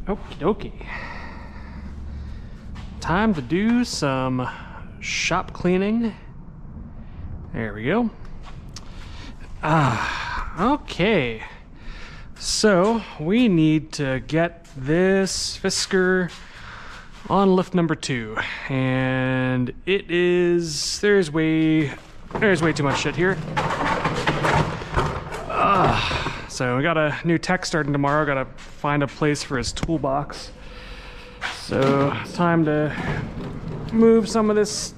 Okie dokie. Time to do some shop cleaning. There we go. Okay. So we need to get this Fisker on lift number 2, and it is there's way too much shit here. So we got a new tech starting tomorrow. Got to find a place for his toolbox. So it's time to move some of this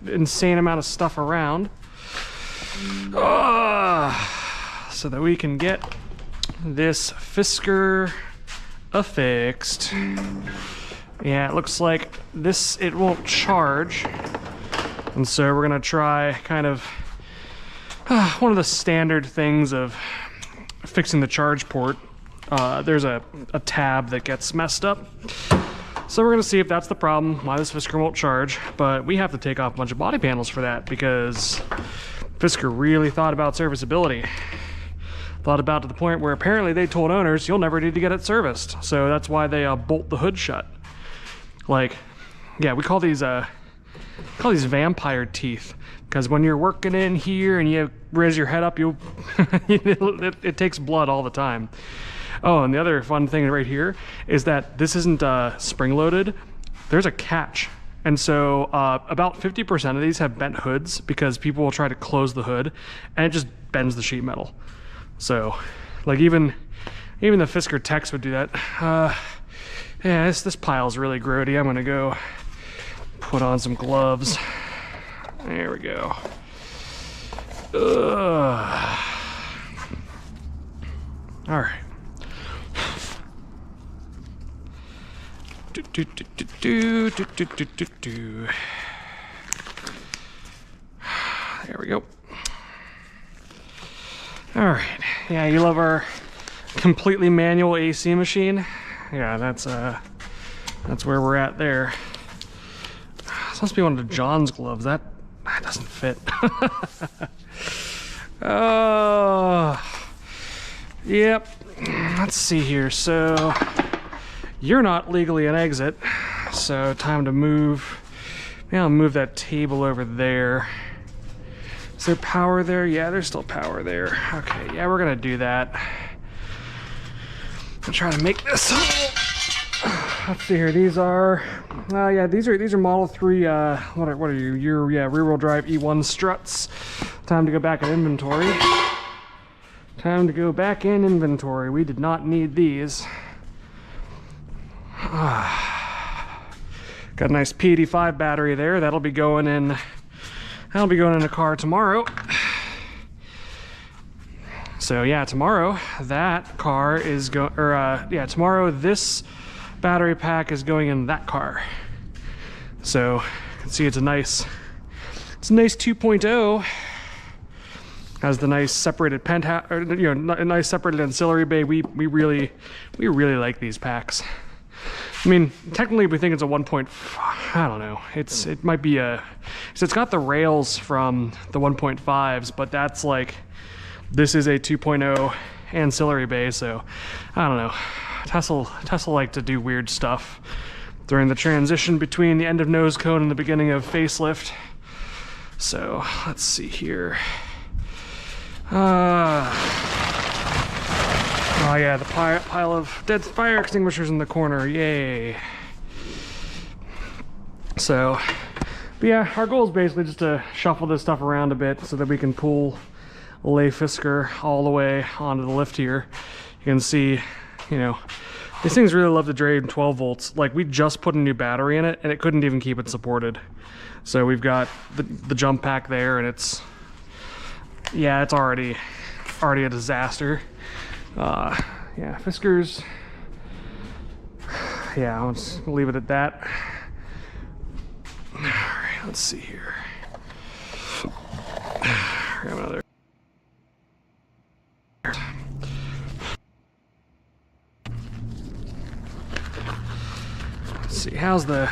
insane amount of stuff around, so that we can get this Fisker affixed. Yeah, it looks like it won't charge, and so we're gonna try kind of one of the standard things of fixing the charge port. There's a tab that gets messed up. So we're gonna see if that's the problem, why this Fisker won't charge, but we have to take off a bunch of body panels for that because Fisker really thought about serviceability. Thought about to the point where apparently they told owners, you'll never need to get it serviced. So that's why they bolt the hood shut. Like, yeah, we call these vampire teeth. Because when you're working in here and you raise your head up, it takes blood all the time. Oh, and the other fun thing right here is that this isn't spring-loaded. There's a catch. And so about 50% of these have bent hoods because people will try to close the hood and it just bends the sheet metal. So, like even the Fisker techs would do that. Yeah, this pile's really grody. I'm gonna go put on some gloves. There we go. All right. There we go. All right. Yeah, you love our completely manual AC machine? Yeah, that's where we're at there. This must be one of John's gloves. That doesn't fit. Oh, yep. Let's see here. So you're not legally an exit, so time to move. Maybe I'll move that table over there. Is there power there? Yeah, there's still power there. Okay, yeah, we're gonna do that. I'm trying to make this whole. Let's see here. These are, yeah, these are Model 3. What are you? Rear-wheel drive E1 struts. Time to go back in inventory. Time to go back in inventory. We did not need these. Got a nice P85 battery there. That'll be going in. That'll be going in a car tomorrow. So yeah, tomorrow that car is tomorrow this battery pack is going in that car. So you can see it's a nice 2.0. Has the nice separated penthouse, or a nice separated ancillary bay. We really like these packs. I mean, technically we think it's a 1.5. I don't know. It might be a. So it's got the rails from the 1.5s, but that's like, this is a 2.0 ancillary bay. So I don't know. Tesla like to do weird stuff during the transition between the end of nose cone and the beginning of facelift. So let's see here. Oh yeah, the pile of dead fire extinguishers in the corner, yay. So, but yeah, our goal is basically just to shuffle this stuff around a bit so that we can lay Fisker all the way onto the lift here. You can see, you know, these things really love to drain 12 volts. Like, we just put a new battery in it and it couldn't even keep it supported. So we've got the jump pack there, and it's already a disaster. Yeah, Fiskers, yeah, I'll just leave it at that. All right, let's see here. Grab another. Let's see, how's the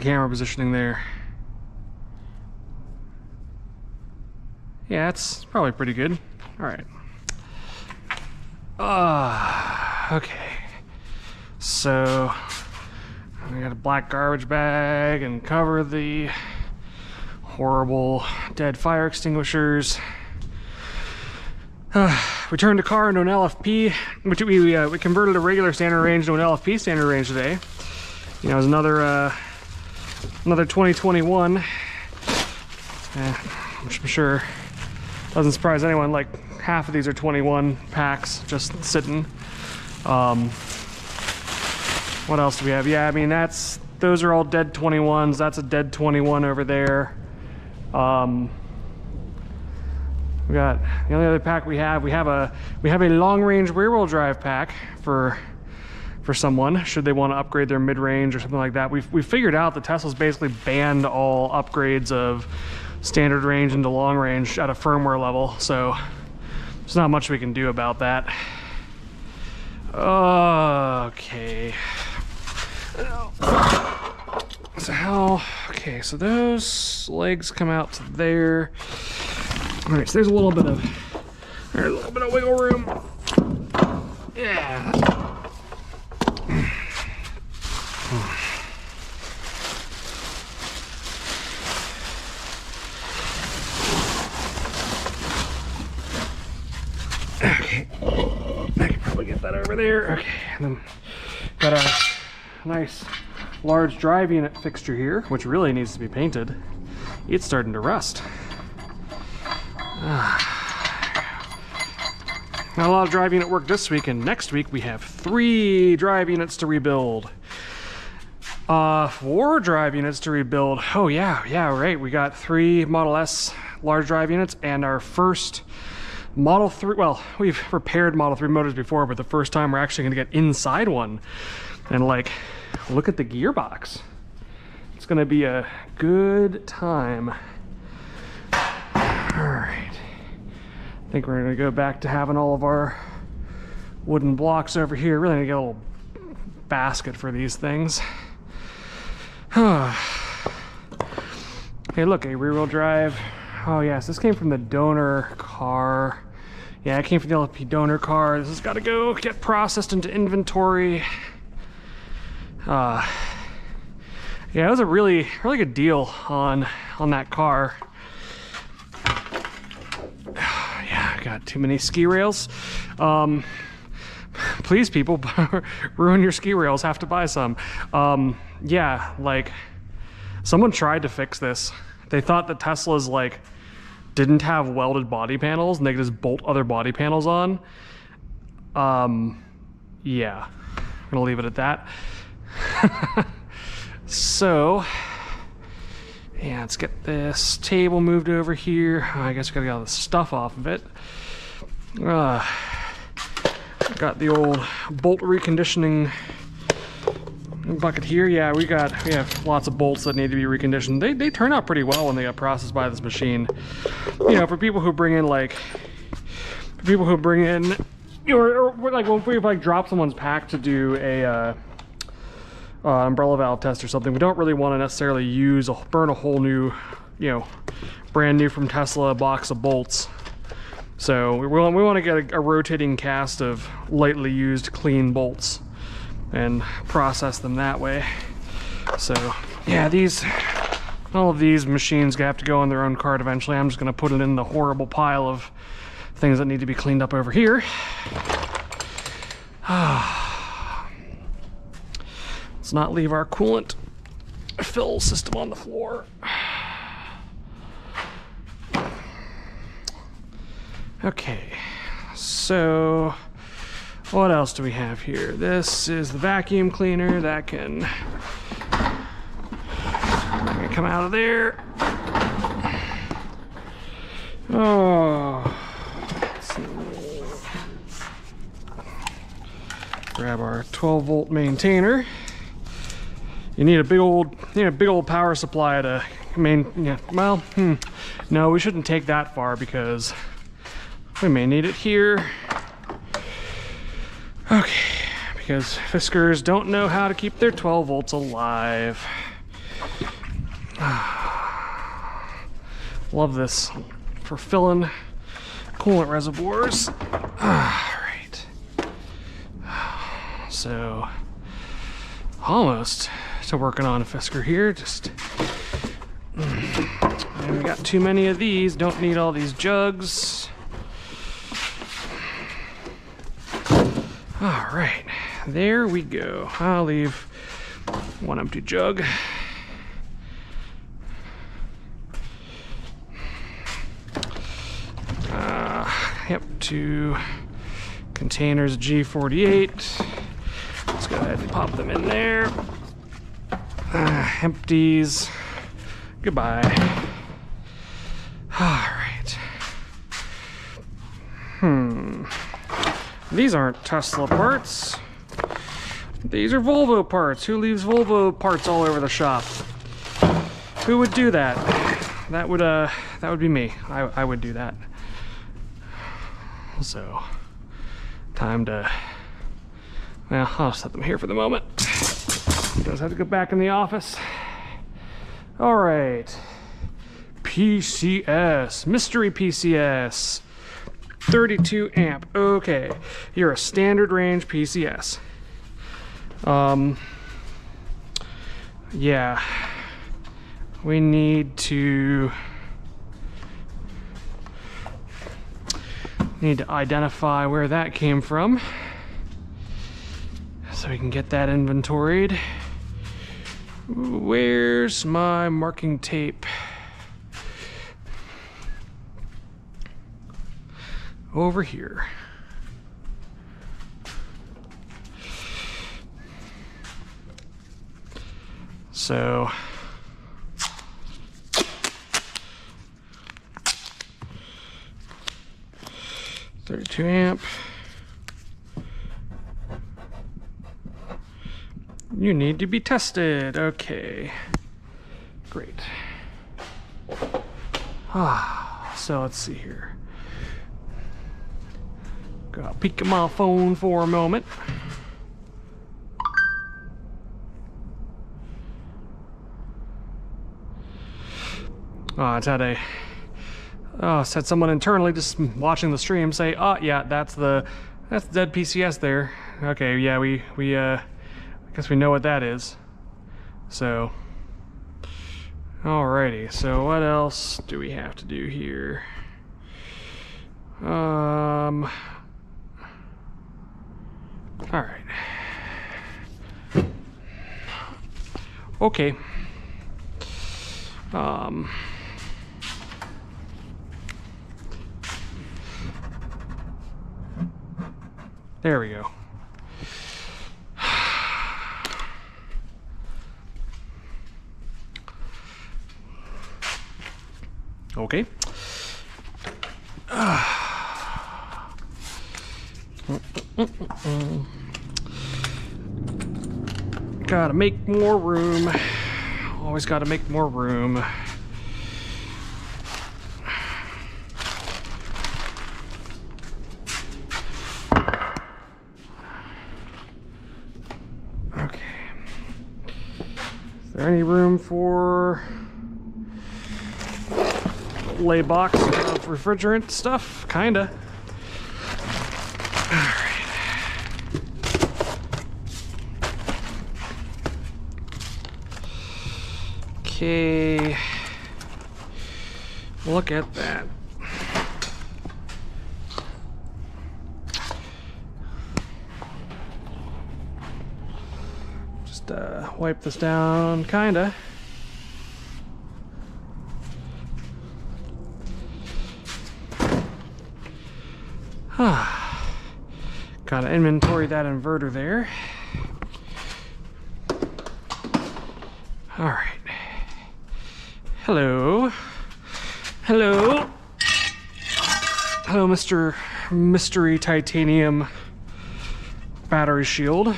camera positioning there? Yeah, it's probably pretty good. All right. Okay. So we got a black garbage bag and cover the horrible dead fire extinguishers. We turned the car into an LFP, which we converted a regular standard range to an LFP standard range today. You know, it was another 2021. Which I'm sure doesn't surprise anyone. Like, half of these are 21 packs just sitting. What else do we have? Yeah, I mean, those are all dead 21s. That's a dead 21 over there. We got the only other pack we have a long-range rear-wheel drive pack for someone should they want to upgrade their mid-range or something like that. We figured out that Tesla's basically banned all upgrades of standard range into long range at a firmware level, so there's not much we can do about that. Okay. So those legs come out to there. All right, so there's a little bit of wiggle room. Yeah. Okay, I can probably get that over there. Okay, and then got a nice large drive unit fixture here, which really needs to be painted. It's starting to rust. Not a lot of drive unit work this week, and next week we have 3 drive units to rebuild. 4 drive units to rebuild. Oh yeah, right. We got 3 Model S large drive units and our first Model 3, well, we've repaired Model 3 motors before, but the first time we're actually gonna get inside one. And like, look at the gearbox. It's gonna be a good time. All right. I think we're gonna go back to having all of our wooden blocks over here. Really gonna get a little basket for these things. Hey, look, a rear-wheel drive. Oh yes, this came from the donor car. Yeah, it came from the LFP donor car. This has got to go get processed into inventory. Yeah, it was a really good deal on that car. Yeah, I got too many ski rails. Please, people, ruin your ski rails. Have to buy some. Yeah, like, someone tried to fix this. They thought that Teslas like didn't have welded body panels and they could just bolt other body panels on. Yeah, I'm gonna leave it at that. So, yeah, let's get this table moved over here. I guess we gotta get all the stuff off of it. Got the old bolt reconditioning bucket here. Yeah, we have lots of bolts that need to be reconditioned. They turn out pretty well when they get processed by this machine. You know, for people who bring in or like when we like drop someone's pack to do a umbrella valve test or something, we don't really want to necessarily burn a whole new, you know, brand new from Tesla box of bolts. So we want to get a rotating cast of lightly used clean bolts and process them that way. So yeah, all of these machines have to go on their own cart eventually. I'm just gonna put it in the horrible pile of things that need to be cleaned up over here. Let's not leave our coolant fill system on the floor. Okay, so what else do we have here? This is the vacuum cleaner that can come out of there. Oh, let's see. Grab our 12-volt maintainer. You need a big old power supply to no, we shouldn't take that far because we may need it here. Okay, because Fiskers don't know how to keep their 12 volts alive. Love this for filling coolant reservoirs. Alright. So, almost to working on a Fisker here. Just, and we got too many of these. Don't need all these jugs. Alright, there we go. I'll leave one empty jug. Yep, 2 containers of G48. Let's go ahead and pop them in there. Empties. Goodbye. Alright. These aren't Tesla parts. These are Volvo parts. Who leaves Volvo parts all over the shop? Who would do that? That would be me. I would do that. So, time to, well, I'll set them here for the moment. Does have to go back in the office. All right, PCS, mystery PCS, 32 amp. Okay, you're a standard range PCS. Yeah, we need to identify where that came from so we can get that inventoried. Where's my marking tape? Over here. So 32 amp. You need to be tested. Okay, great. So let's see here. Go peek at my phone for a moment. It's had a said someone internally just watching the stream say, oh yeah, that's dead PCS there. Okay, yeah, we I guess we know what that is. So, alrighty, so what else do we have to do here? Alright. Okay. There we go. Okay. Gotta make more room. Always gotta make more room. Okay. Is there any room for lay box of refrigerant stuff? Kinda. Alright. Okay. Look at that. Just wipe this down, kinda. Gotta inventory that inverter there. All right. Hello. Hello. Hello, Mr. Mystery Titanium battery shield.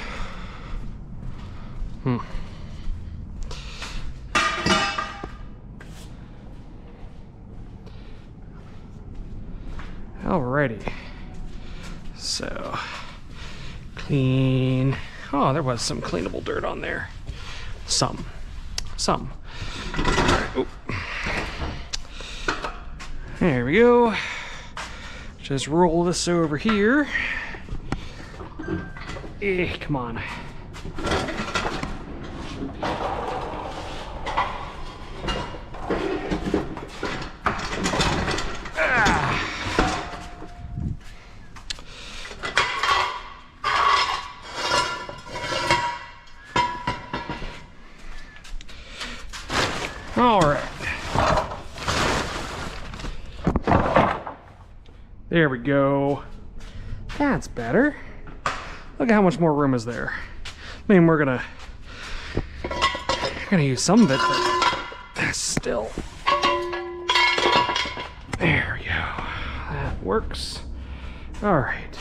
Alrighty. So, clean. Oh, there was some cleanable dirt on there. Some. Right. There we go. Just roll this over here. Come on. All right. There we go. That's better. Look at how much more room is there. I mean, we're gonna use some of it, but still. There we go. That works. All right.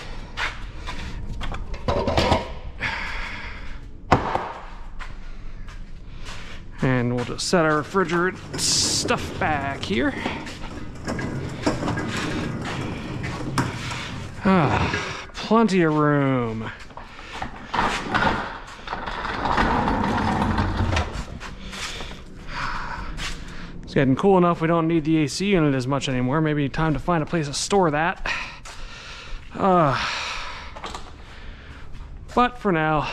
And we'll just set our refrigerant stuff back here. Plenty of room. It's getting cool enough we don't need the AC unit as much anymore. Maybe time to find a place to store that. But for now,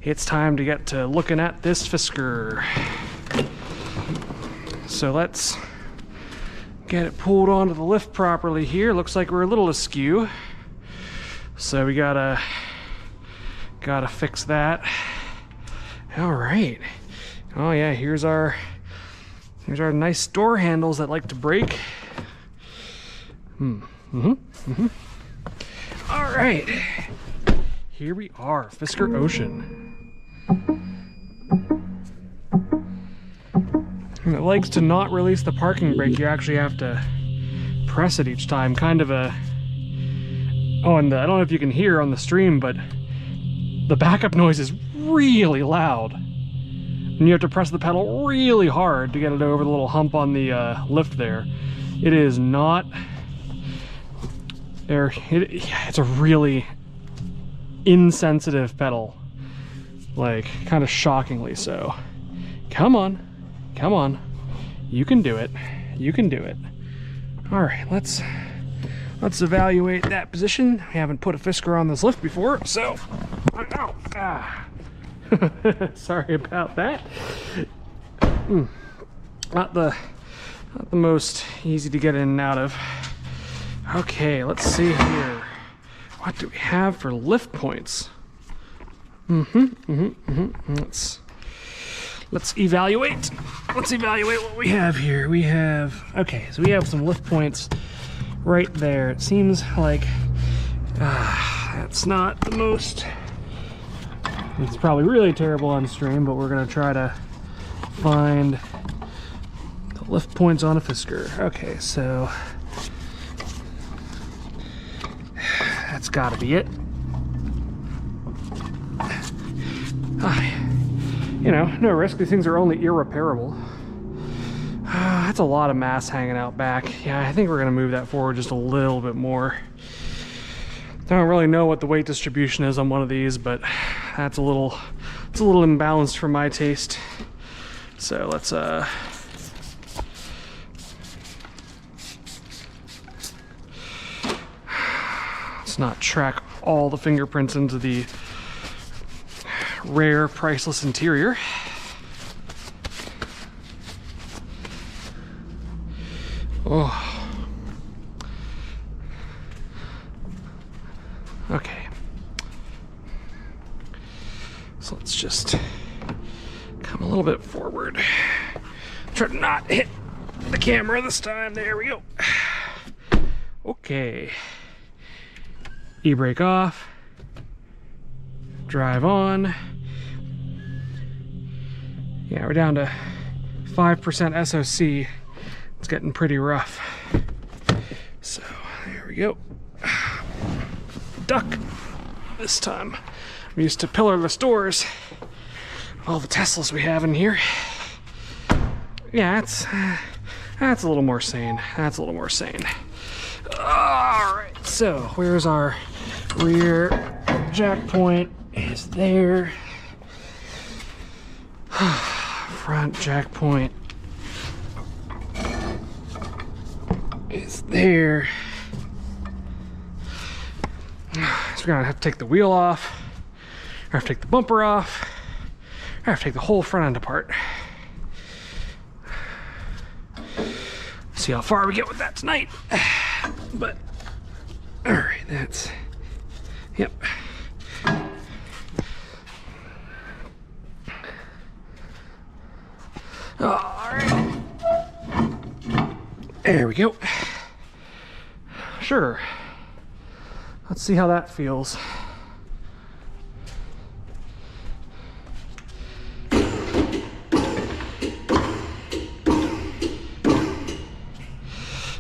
it's time to get to looking at this Fisker. So let's get it pulled onto the lift properly here. Looks like we're a little askew. So we gotta fix that. All right. Oh yeah, here's our nice door handles that like to break. All right. Here we are, Fisker Ocean. And it likes to not release the parking brake. You actually have to press it each time. Kind of a... Oh, and I don't know if you can hear on the stream, but the backup noise is really loud. And you have to press the pedal really hard to get it over the little hump on the lift there. It is not... It's a really insensitive pedal. Like, kind of shockingly so. Come on. Come on. You can do it. You can do it. All right, let's evaluate that position. We haven't put a Fisker on this lift before, so... Sorry about that. Not the most easy to get in and out of. Okay, let's see here. What do we have for lift points? Let's evaluate. Let's evaluate what we have here. We have, okay, so we have some lift points right there. It seems like that's not the most, it's probably really terrible on stream, but we're gonna try to find the lift points on a Fisker. Okay, so that's gotta be it. You know, no risk. These things are only irreparable. That's a lot of mass hanging out back. Yeah, I think we're gonna move that forward just a little bit more. I don't really know what the weight distribution is on one of these, but it's a little imbalanced for my taste. So let's not track all the fingerprints into the rare, priceless interior. Oh. Okay. So let's just come a little bit forward. Try to not hit the camera this time. There we go. Okay. E-brake off. Drive on. Yeah, we're down to 5% SOC. It's getting pretty rough. So there we go. Duck this time. I'm used to pillarless doors. All the Teslas we have in here. Yeah, that's a little more sane. That's a little more sane. All right, so where's our rear jack point? Is there. Front jack point is there. So we're gonna have to take the wheel off, or have to take the bumper off, or have to take the whole front end apart. See how far we get with that tonight. But all right, that's, yep. All right, there we go. Sure, let's see how that feels.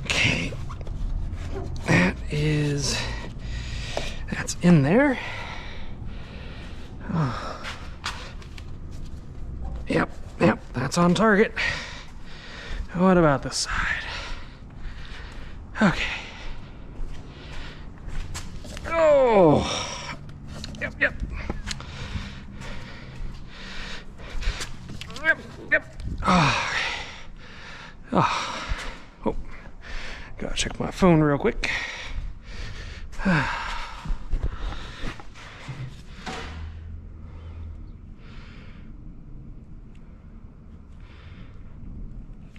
Okay, that's in there. Oh. Yep, that's on target. What about this side? Okay. Oh, yep. Yep. Oh, gotta check my phone real quick.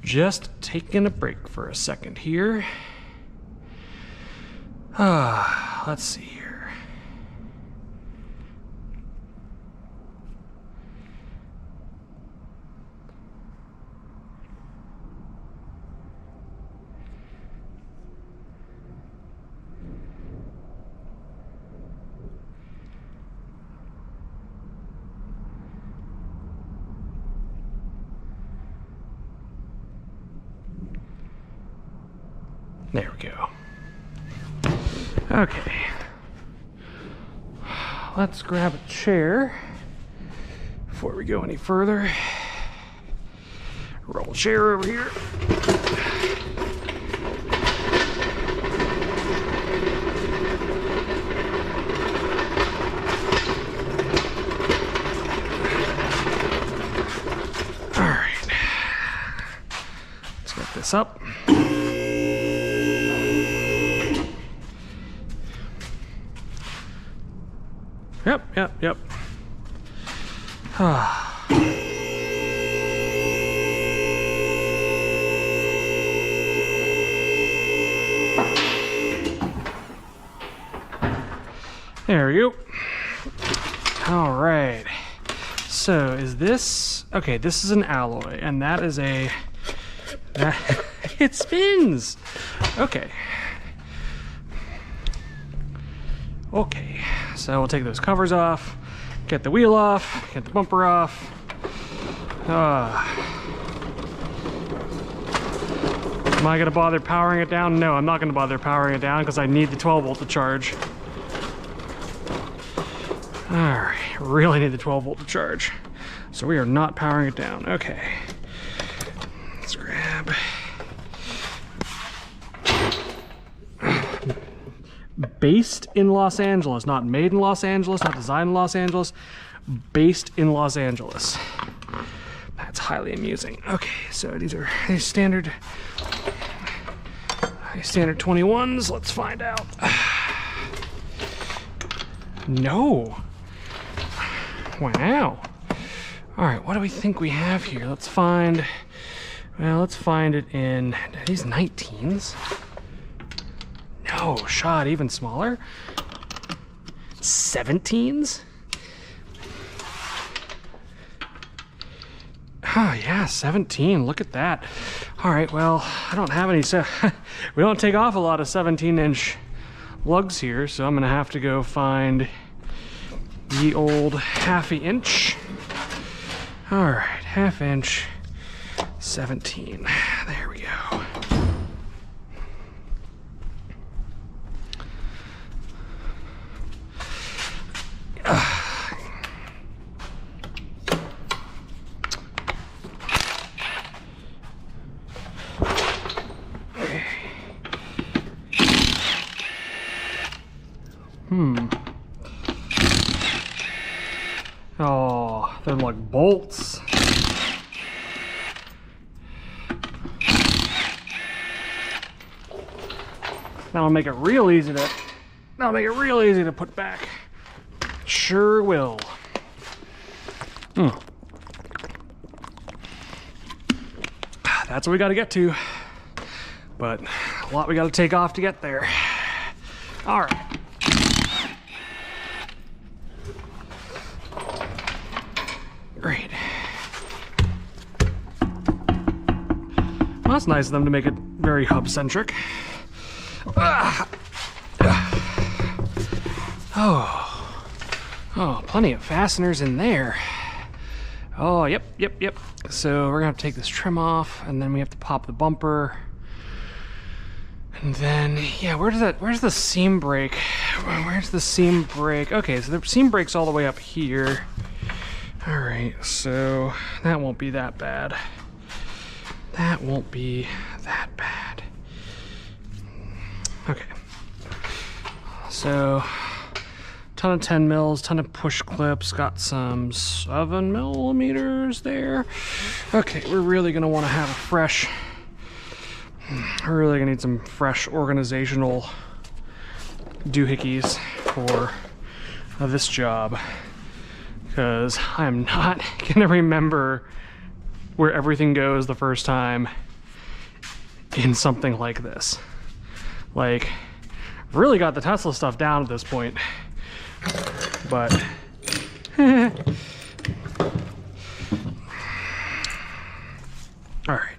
Just taking a break for a second here. Let's see here. There we go. Okay. Let's grab a chair before we go any further. Roll a chair over here. All right. Let's get this up. Yep. There we go. All right. So is this, okay, this is an alloy, and that is it spins. Okay. Okay, so we'll take those covers off, get the wheel off, get the bumper off. Am I gonna bother powering it down? No, I'm not gonna bother powering it down because I need the 12 volt to charge. All right, really need the 12 volt to charge. So we are not powering it down. Okay, let's grab. Based in Los Angeles, not made in Los Angeles, not designed in Los Angeles, based in Los Angeles. That's highly amusing. Okay, so these are standard 21s. Let's find out. No. Wow. All right, what do we think we have here? Let's find it in, are these 19s? No, shot even smaller. 17s? Oh yeah, 17. Look at that. All right, well, I don't have any, so we don't take off a lot of 17-inch lugs here, so I'm gonna have to go find the old half-inch. All right, half-inch, 17. There we go. Oh, they're like bolts. That'll make it real easy to put back. Sure will. That's what we got to get to. But a lot we got to take off to get there. All right. Great. Well, that's nice of them to make it very hub-centric. Oh, plenty of fasteners in there. Oh, yep. So we're gonna have to take this trim off, and then we have to pop the bumper. And then, yeah, where's the seam brake? Where's the seam brake? Okay, so the seam brake's all the way up here. All right, so that won't be that bad. That won't be that bad. Okay. So, ton of 10 mils, ton of push clips, got some 7 millimeters there. Okay, we're really gonna wanna have a fresh, we're really gonna need some fresh organizational doohickeys for this job, because I'm not gonna remember where everything goes the first time in something like this. Like, I've really got the Tesla stuff down at this point, but all right,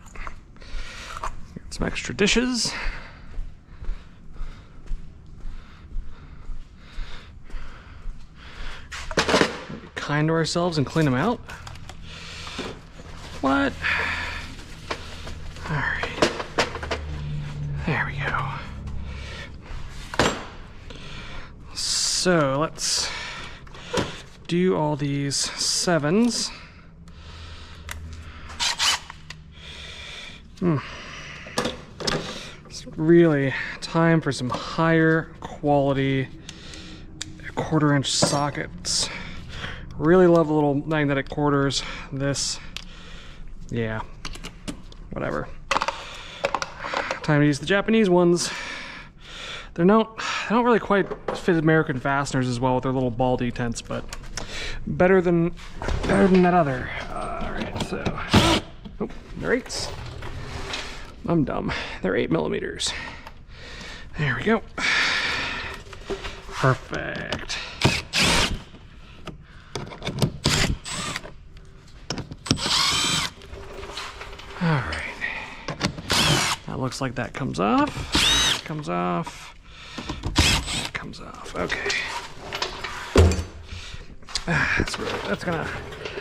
got some extra dishes. Be kind to ourselves and clean them out. What? All right, there we go. So let's do all these 7s. It's really time for some higher quality 1/4-inch sockets. Really love the little magnetic quarters. This, yeah, whatever. Time to use the Japanese ones. They don't really quite fit American fasteners as well with their little ball detents, but better than that other. All right, so they're 8s. I'm dumb. They're 8 millimeters. There we go. Perfect. All right. That looks like that comes off. Comes off. Comes off. Okay.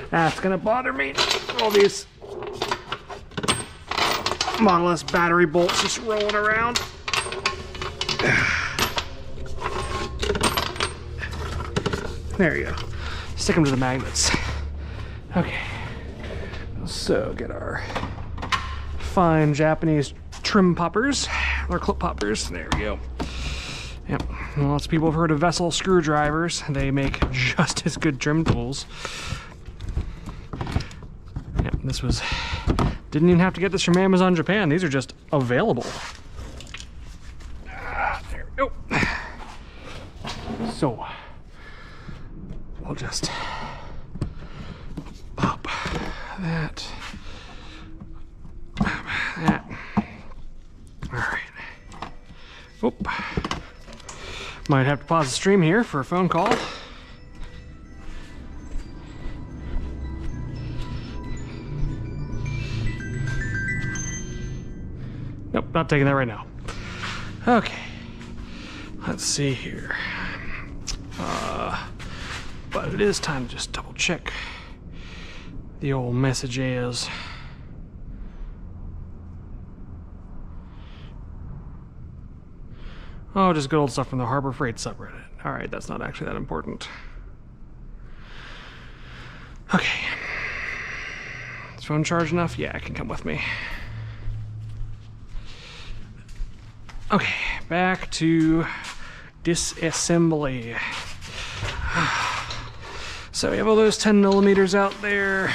That's gonna bother me. All these Model S battery bolts just rolling around. There you go. Stick them to the magnets. Okay. So get our fine Japanese trim poppers, or clip poppers. There we go. Yep. Lots of people have heard of Vessel screwdrivers. They make just as good trim tools. Yep, this was, didn't even have to get this from Amazon Japan. These are just available. There we go. So, we'll just pop that. That. All right. Oop. Might have to pause the stream here for a phone call. taking that right now. Okay. Let's see here. But it is time to just double check the old messages. Oh, just good old stuff from the Harbor Freight subreddit. Alright, that's not actually that important. Okay. Is phone charged enough? Yeah, it can come with me. Okay, back to disassembly. So we have all those 10 millimeters out there.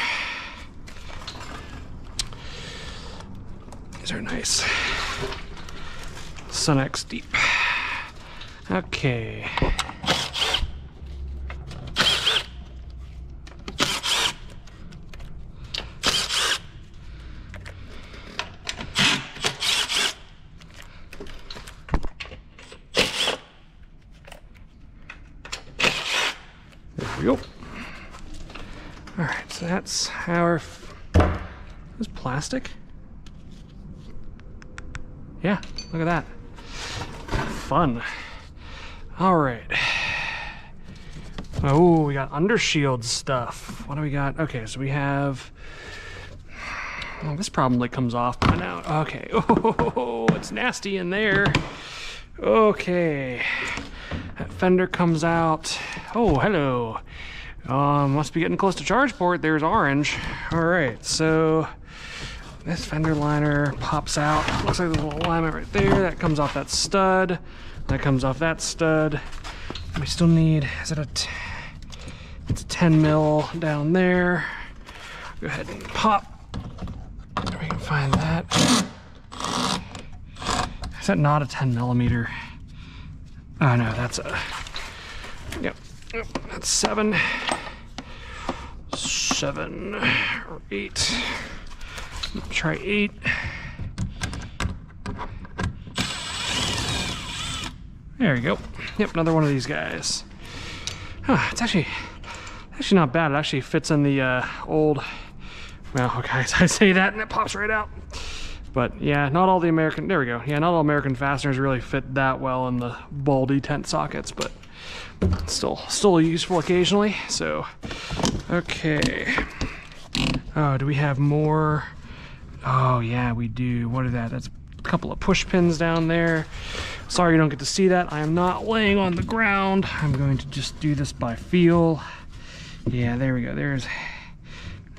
These are nice. Sunex deep. Okay. There we go. All right, so that's our. This plastic? Yeah, look at that. Fun. All right. Oh, we got undershield stuff. What do we got? Okay, so we have. Oh, this probably comes off by now. Okay. Oh, it's nasty in there. Okay. That fender comes out. Oh, hello. Must be getting close to charge port. There's orange. All right, so this fender liner pops out. Looks like there's a little alignment right there. That comes off that stud. That comes off that stud. We still need, is it it's a 10 mil down there. Go ahead and pop. We can find that. Is that not a 10 millimeter? Oh no, that's a, yep, that's 7 or 8. Try 8. There you go. Yep, another one of these guys. Huh, it's actually not bad. It actually fits in the old. Well, okay, I say that and it pops right out. But yeah, not all the American. There we go. Yeah, not all American fasteners really fit that well in the Baldy tent sockets, but still useful occasionally. So, okay. Oh, do we have more? Oh yeah, we do. What is that? That's a couple of push pins down there. Sorry you don't get to see that. I am not laying on the ground. I'm going to just do this by feel. Yeah, there we go. There's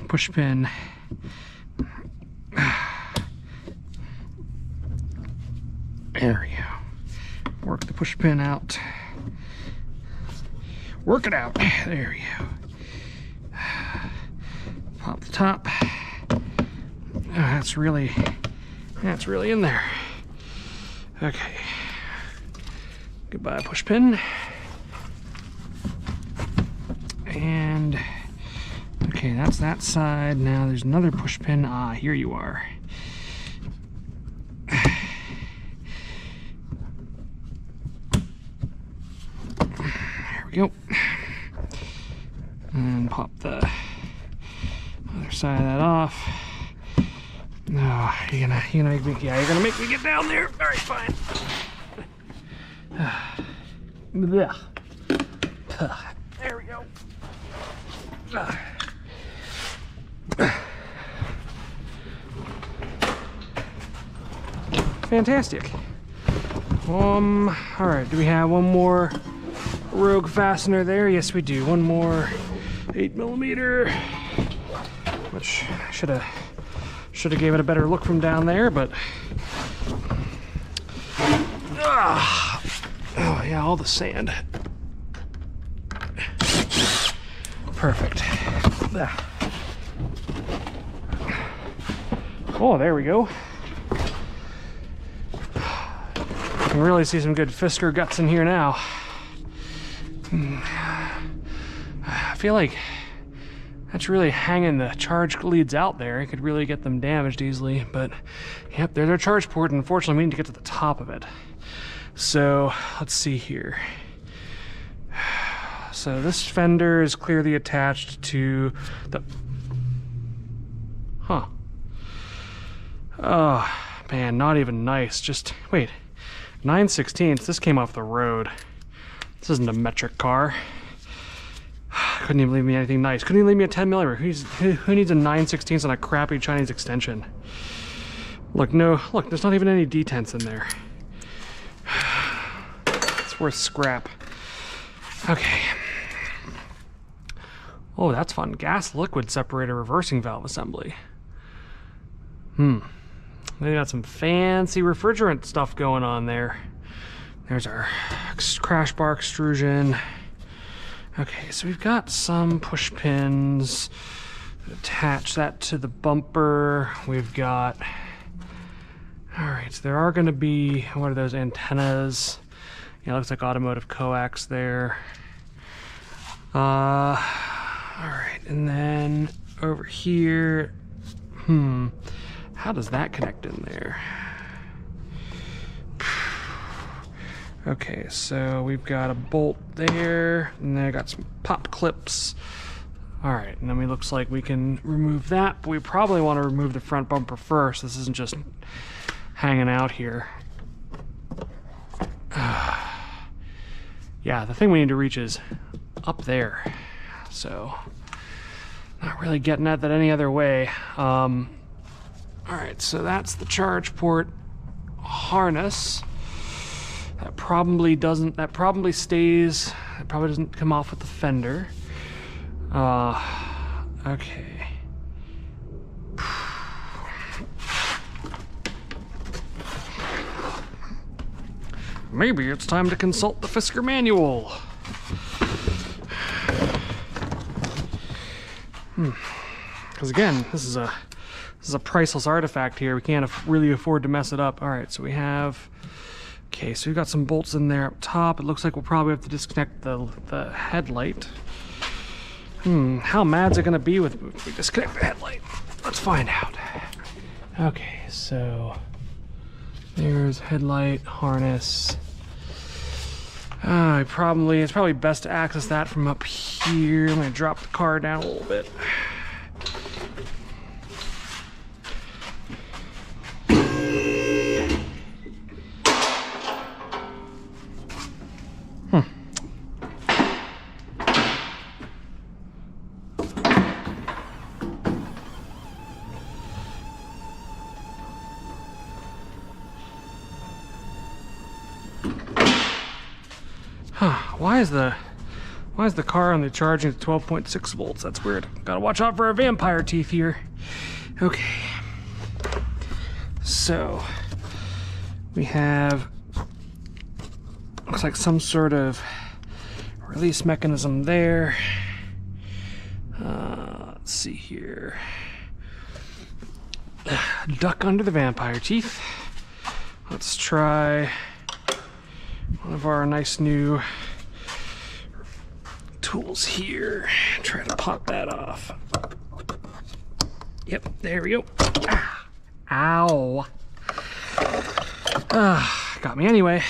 push pin. There we go. Work the push pin out. Work it out. There we go. Pop the top. Oh, that's really in there. Okay. Goodbye, push pin. And okay, that's that side. Now there's another push pin. Ah, here you are. There we go. And pop the other side of that off. No, you're gonna make me. Yeah, you're gonna make me get down there. All right, fine. There we go. Fantastic. All right, do we have one more rogue fastener there? Yes, we do. One more 8 millimeter, which should have gave it a better look from down there, but oh yeah, all the sand. Perfect. Oh, there we go. You can really see some good Fisker guts in here now. I feel like that's really hanging the charge leads out there. It could really get them damaged easily, but yep, there's our charge port, and unfortunately we need to get to the top of it. So let's see here. So this fender is clearly attached to the, huh. Oh Man, not even nice. Just, wait. 9/16. This came off the road. This isn't a metric car. Couldn't even leave me anything nice. Couldn't even leave me a 10 millimeter. Who needs a 9/16 on a crappy Chinese extension? Look, no, look, there's not even any detents in there. It's worth scrap. Okay. Oh, that's fun. Gas liquid separator reversing valve assembly. They got some fancy refrigerant stuff going on there. There's our crash bar extrusion. Okay, so we've got some push pins. Attach that to the bumper. We've got... Alright, so there are going to be... What are those antennas? Yeah, it looks like automotive coax there. Alright, and then over here... How does that connect in there? Okay, so we've got a bolt there, and then I got some pop clips. All right, and then it looks like we can remove that, but we probably want to remove the front bumper first. This isn't just hanging out here. Yeah, the thing we need to reach is up there. So, not really getting at that any other way. All right, so that's the charge port harness. That probably doesn't, that probably stays, it probably doesn't come off with the fender. Okay. Maybe it's time to consult the Fisker manual. Because again, this is a priceless artifact here. We can't really afford to mess it up. All right, so we have... Okay, so we've got some bolts in there up top. It looks like we'll probably have to disconnect the headlight. How mad's it gonna be if we disconnect the headlight? Let's find out. Okay, so there's headlight harness. It's probably best to access that from up here. I'm gonna drop the car down a little bit. Why is the car only charging at 12.6 volts? That's weird. Gotta watch out for our vampire teeth here. Okay. So we have, looks like some sort of release mechanism there. Let's see here. Duck under the vampire teeth. Let's try one of our nice new tools here. Try to pop that off. Yep, there we go. Ow. Got me anyway.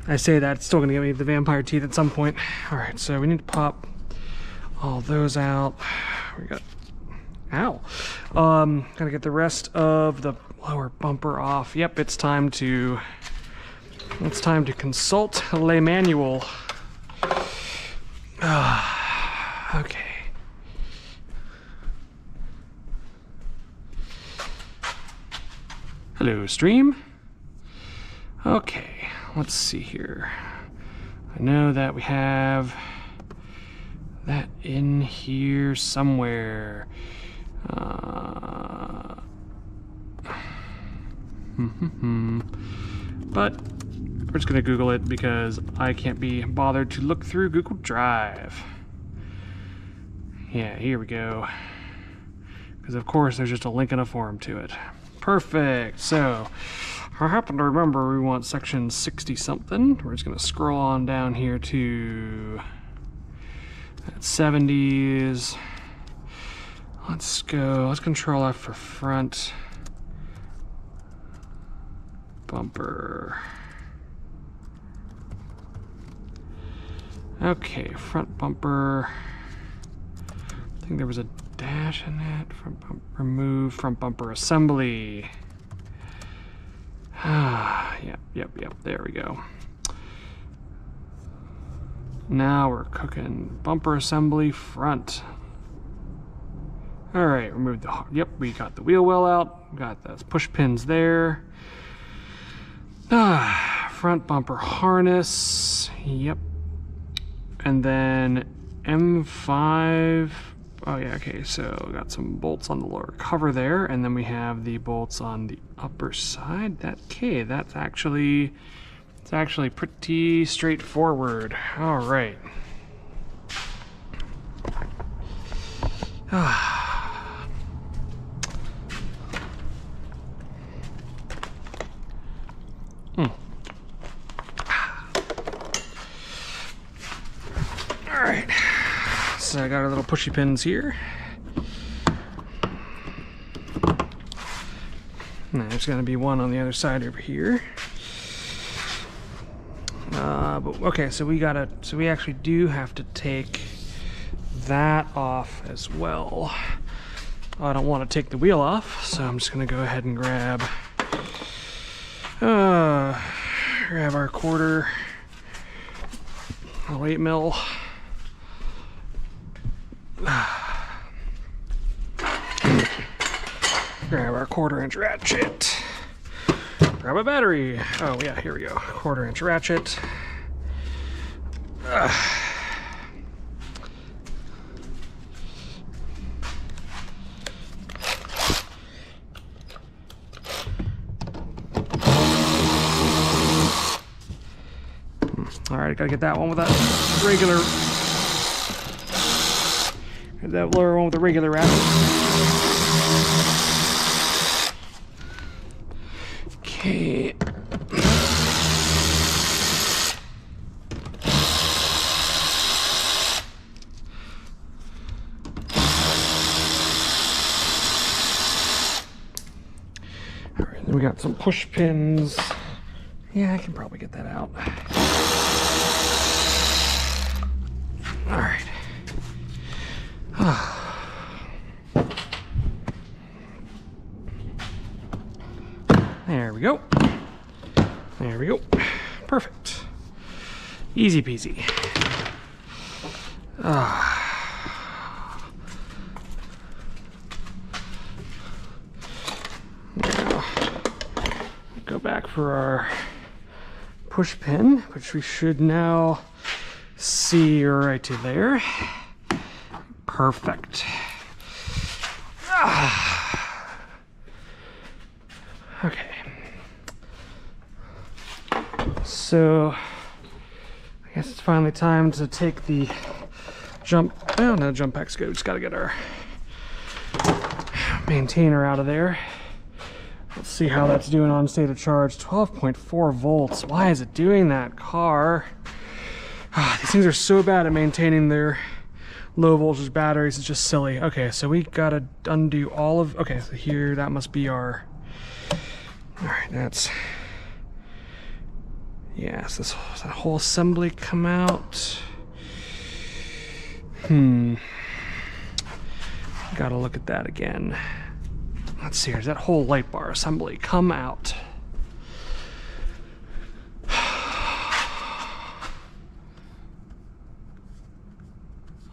I say that, it's still gonna get me the vampire teeth at some point. All right, so we need to pop all those out. We got, ow. Gotta get the rest of the lower bumper off. Yep, it's time to consult le manual. Okay. Hello, stream. Okay, let's see here. I know that we have that in here somewhere. But we're just gonna Google it because I can't be bothered to look through Google Drive. Yeah, here we go. Because of course there's just a link and a form to it. Perfect. So I happen to remember we want section 60 something. We're just gonna scroll on down here to 70s. Let's go. Let's control F for front bumper. Okay, front bumper. I think there was a dash in it. Front bumper, remove front bumper assembly. Yep, there we go. Now we're cooking. Bumper assembly front. All right, remove the, yep, we got the wheel well out. Got those push pins there. Front bumper harness, yep. And then M5, oh yeah, okay, so got some bolts on the lower cover there, and then we have the bolts on the upper side. Okay, that's actually, it's actually pretty straightforward. All right. Alright, so I got our little pushy pins here. And there's going to be one on the other side over here. But okay, so we actually do have to take that off as well. I don't want to take the wheel off, so I'm just going to go ahead and grab our quarter 8 mil. Grab our 1/4 inch ratchet. Grab a battery. Oh yeah, here we go. 1/4 inch ratchet. All right, gotta get that one with that regular. That lower one with the regular ratchet. Okay. All right, then we got some push pins. Yeah, I can probably get that out. All right. There we go. There we go. Perfect. Easy peasy. Now, go back for our push pin, which we should now see right to there. Perfect. Okay. So I guess it's finally time to take the jump. Oh no, jump pack's good. We just gotta get our maintainer out of there. Let's see how that's doing on state of charge. 12.4 volts. Why is it doing that, car? These things are so bad at maintaining their low voltage batteries. It's just silly. Okay, so we gotta undo all of, okay, so here, that must be our, all right, that's, yes, does that whole assembly come out? Gotta look at that again. Let's see, does that whole light bar assembly come out?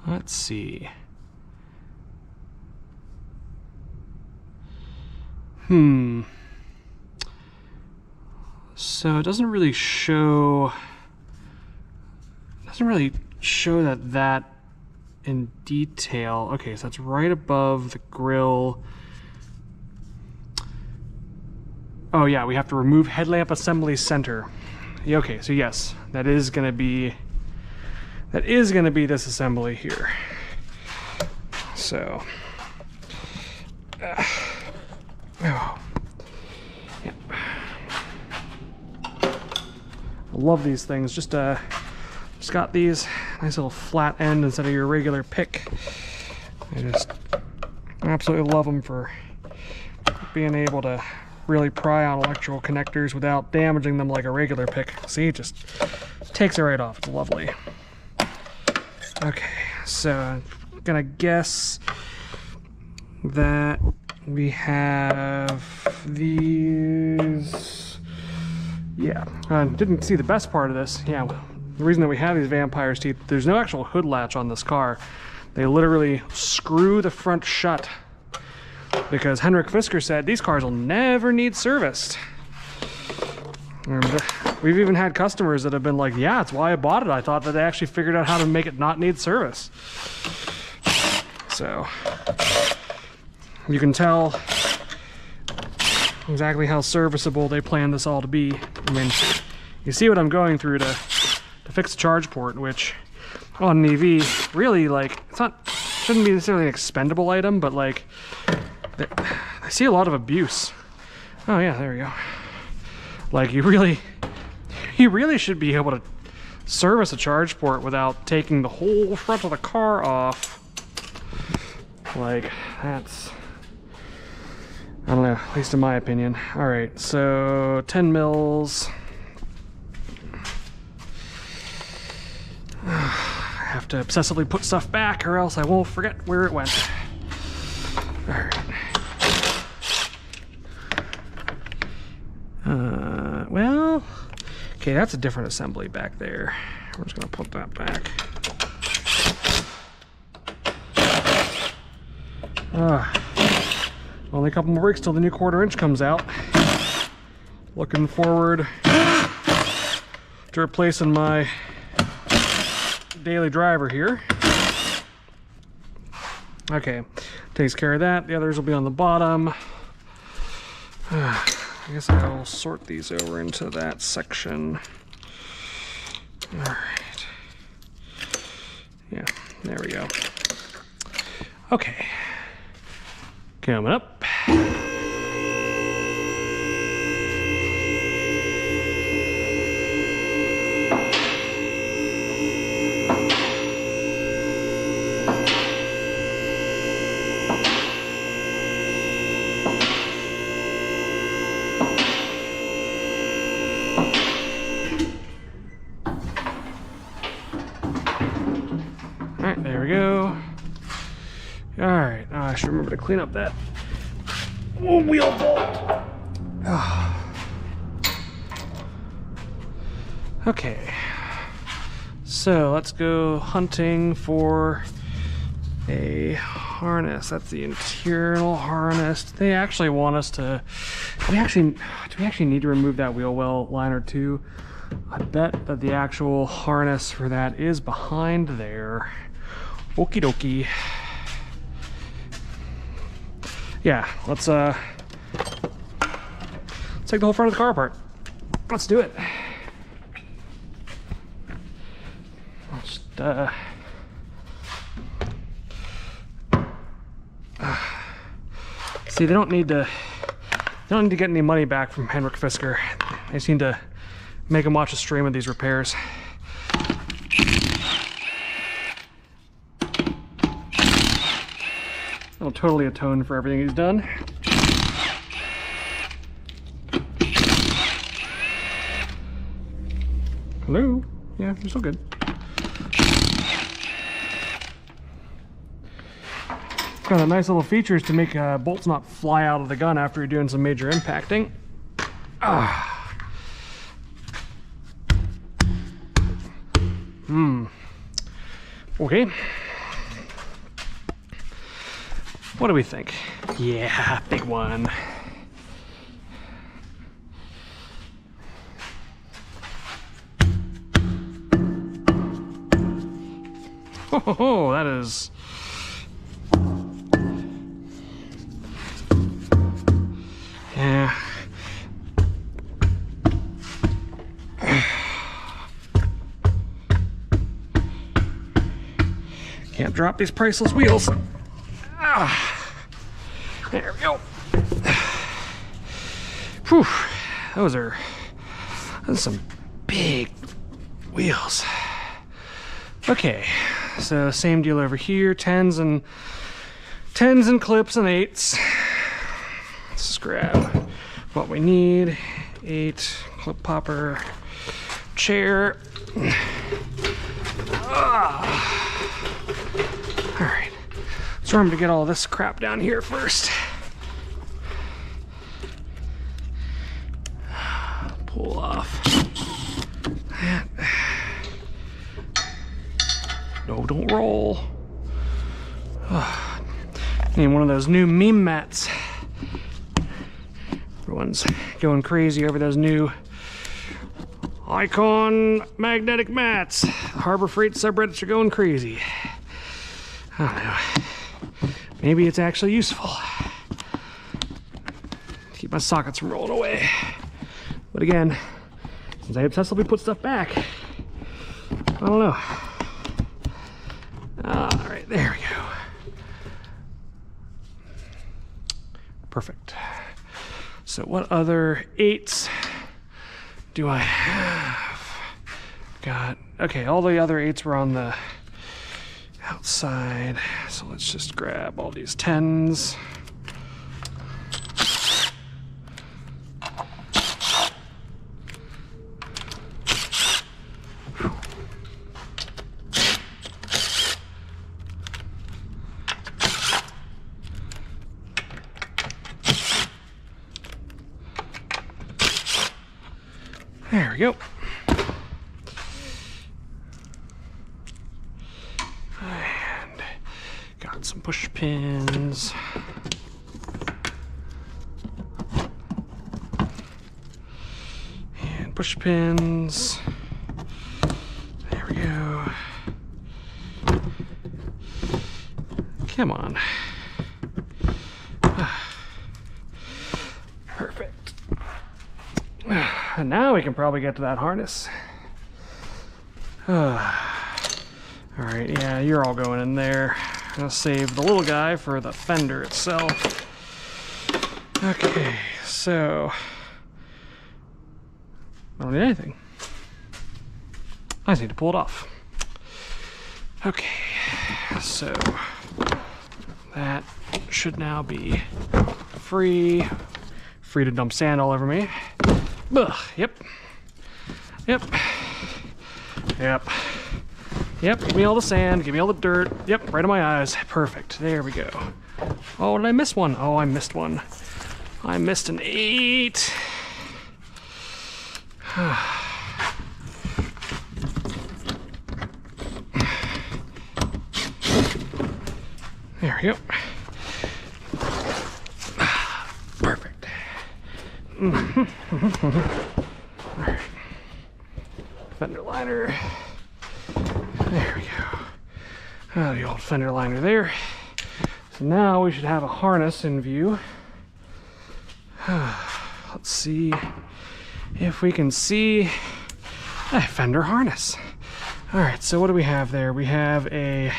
Let's see. So it doesn't really show that in detail. Okay, so that's right above the grill. Oh yeah, we have to remove headlamp assembly center. Yeah, okay, so yes, that is gonna be this assembly here. So, oh, yeah. I love these things. Just got these nice little flat end instead of your regular pick. I just absolutely love them for being able to really pry on electrical connectors without damaging them like a regular pick. See, it just takes it right off. It's lovely. Okay, so I'm gonna guess that we have these Yeah, didn't see the best part of this. Yeah, the reason that we have these vampire's teeth, there's no actual hood latch on this car. They literally screw the front shut because Henrik Fisker said these cars will never need serviced. And we've even had customers that have been like, yeah, it's why I bought it. I thought that they actually figured out how to make it not need service. So you can tell exactly how serviceable they plan this all to be. I mean, you see what I'm going through to fix the charge port, which on an EV, really, like, shouldn't be necessarily an expendable item, but like, I see a lot of abuse. Oh yeah, there we go. Like, you really should be able to service a charge port without taking the whole front of the car off. Like, that's, I don't know, at least in my opinion. All right, so 10 mils. I have to obsessively put stuff back or else I won't forget where it went. All right. Well, okay, that's a different assembly back there. We're just gonna put that back. Only a couple more weeks till the new 1/4 inch comes out. Looking forward to replacing my daily driver here. Okay, takes care of that. The others will be on the bottom. I guess I'll sort these over into that section. All right. Yeah, there we go. Okay. Coming up. Alright, there we go. Alright, I should remember to clean up that wheel bolt. Okay, so let's go hunting for a harness. That's the internal harness. They actually want us to, do we actually need to remove that wheel well liner too? I bet that the actual harness for that is behind there. Okie dokie. Yeah, let's take the whole front of the car apart. Let's do it. Let's see, they don't need to get any money back from Henrik Fisker. They just need to make him watch a stream of these repairs. I'll totally atone for everything he's done. Hello? Yeah, you're still good. It's got a nice little features to make bolts not fly out of the gun after you're doing some major impacting. Okay. What do we think? Yeah, big one. Oh, that is... Yeah. Can't drop these priceless wheels. There we go. Whew. Those are some big wheels. Okay, so same deal over here. Tens and clips and 8s. Let's just grab what we need. 8 clip popper chair. All right, let's remember to get all this crap down here first. Pull off don't roll. Need one of those new meme mats. Everyone's going crazy over those new Icon magnetic mats. Harbor Freight subreddits are going crazy. I don't know. Maybe it's actually useful. Keep my sockets from rolling away. But again, since I obsessively put stuff back, I don't know. All right, there we go. Perfect. So what other 8s do I have? Got, okay, all the other 8s were on the outside. So let's just grab all these 10s. There we go. And got some push pins. And push pins. There we go. Come on. Perfect. And now we can probably get to that harness. All right, yeah, you're all going in there. I'm gonna save the little guy for the fender itself. Okay, so I don't need anything. I just need to pull it off. Okay, so that should now be free to dump sand all over me. Ugh, yep. Yep. Give me all the sand, give me all the dirt. Yep, right in my eyes. Perfect. There we go. Oh, did I miss one? Oh, I missed one. I missed an 8. There we go. Perfect. All right. Fender liner. There we go. Oh, the old fender liner there. So now we should have a harness in view. Let's see if we can see a fender harness. All right, so what do we have there? We have a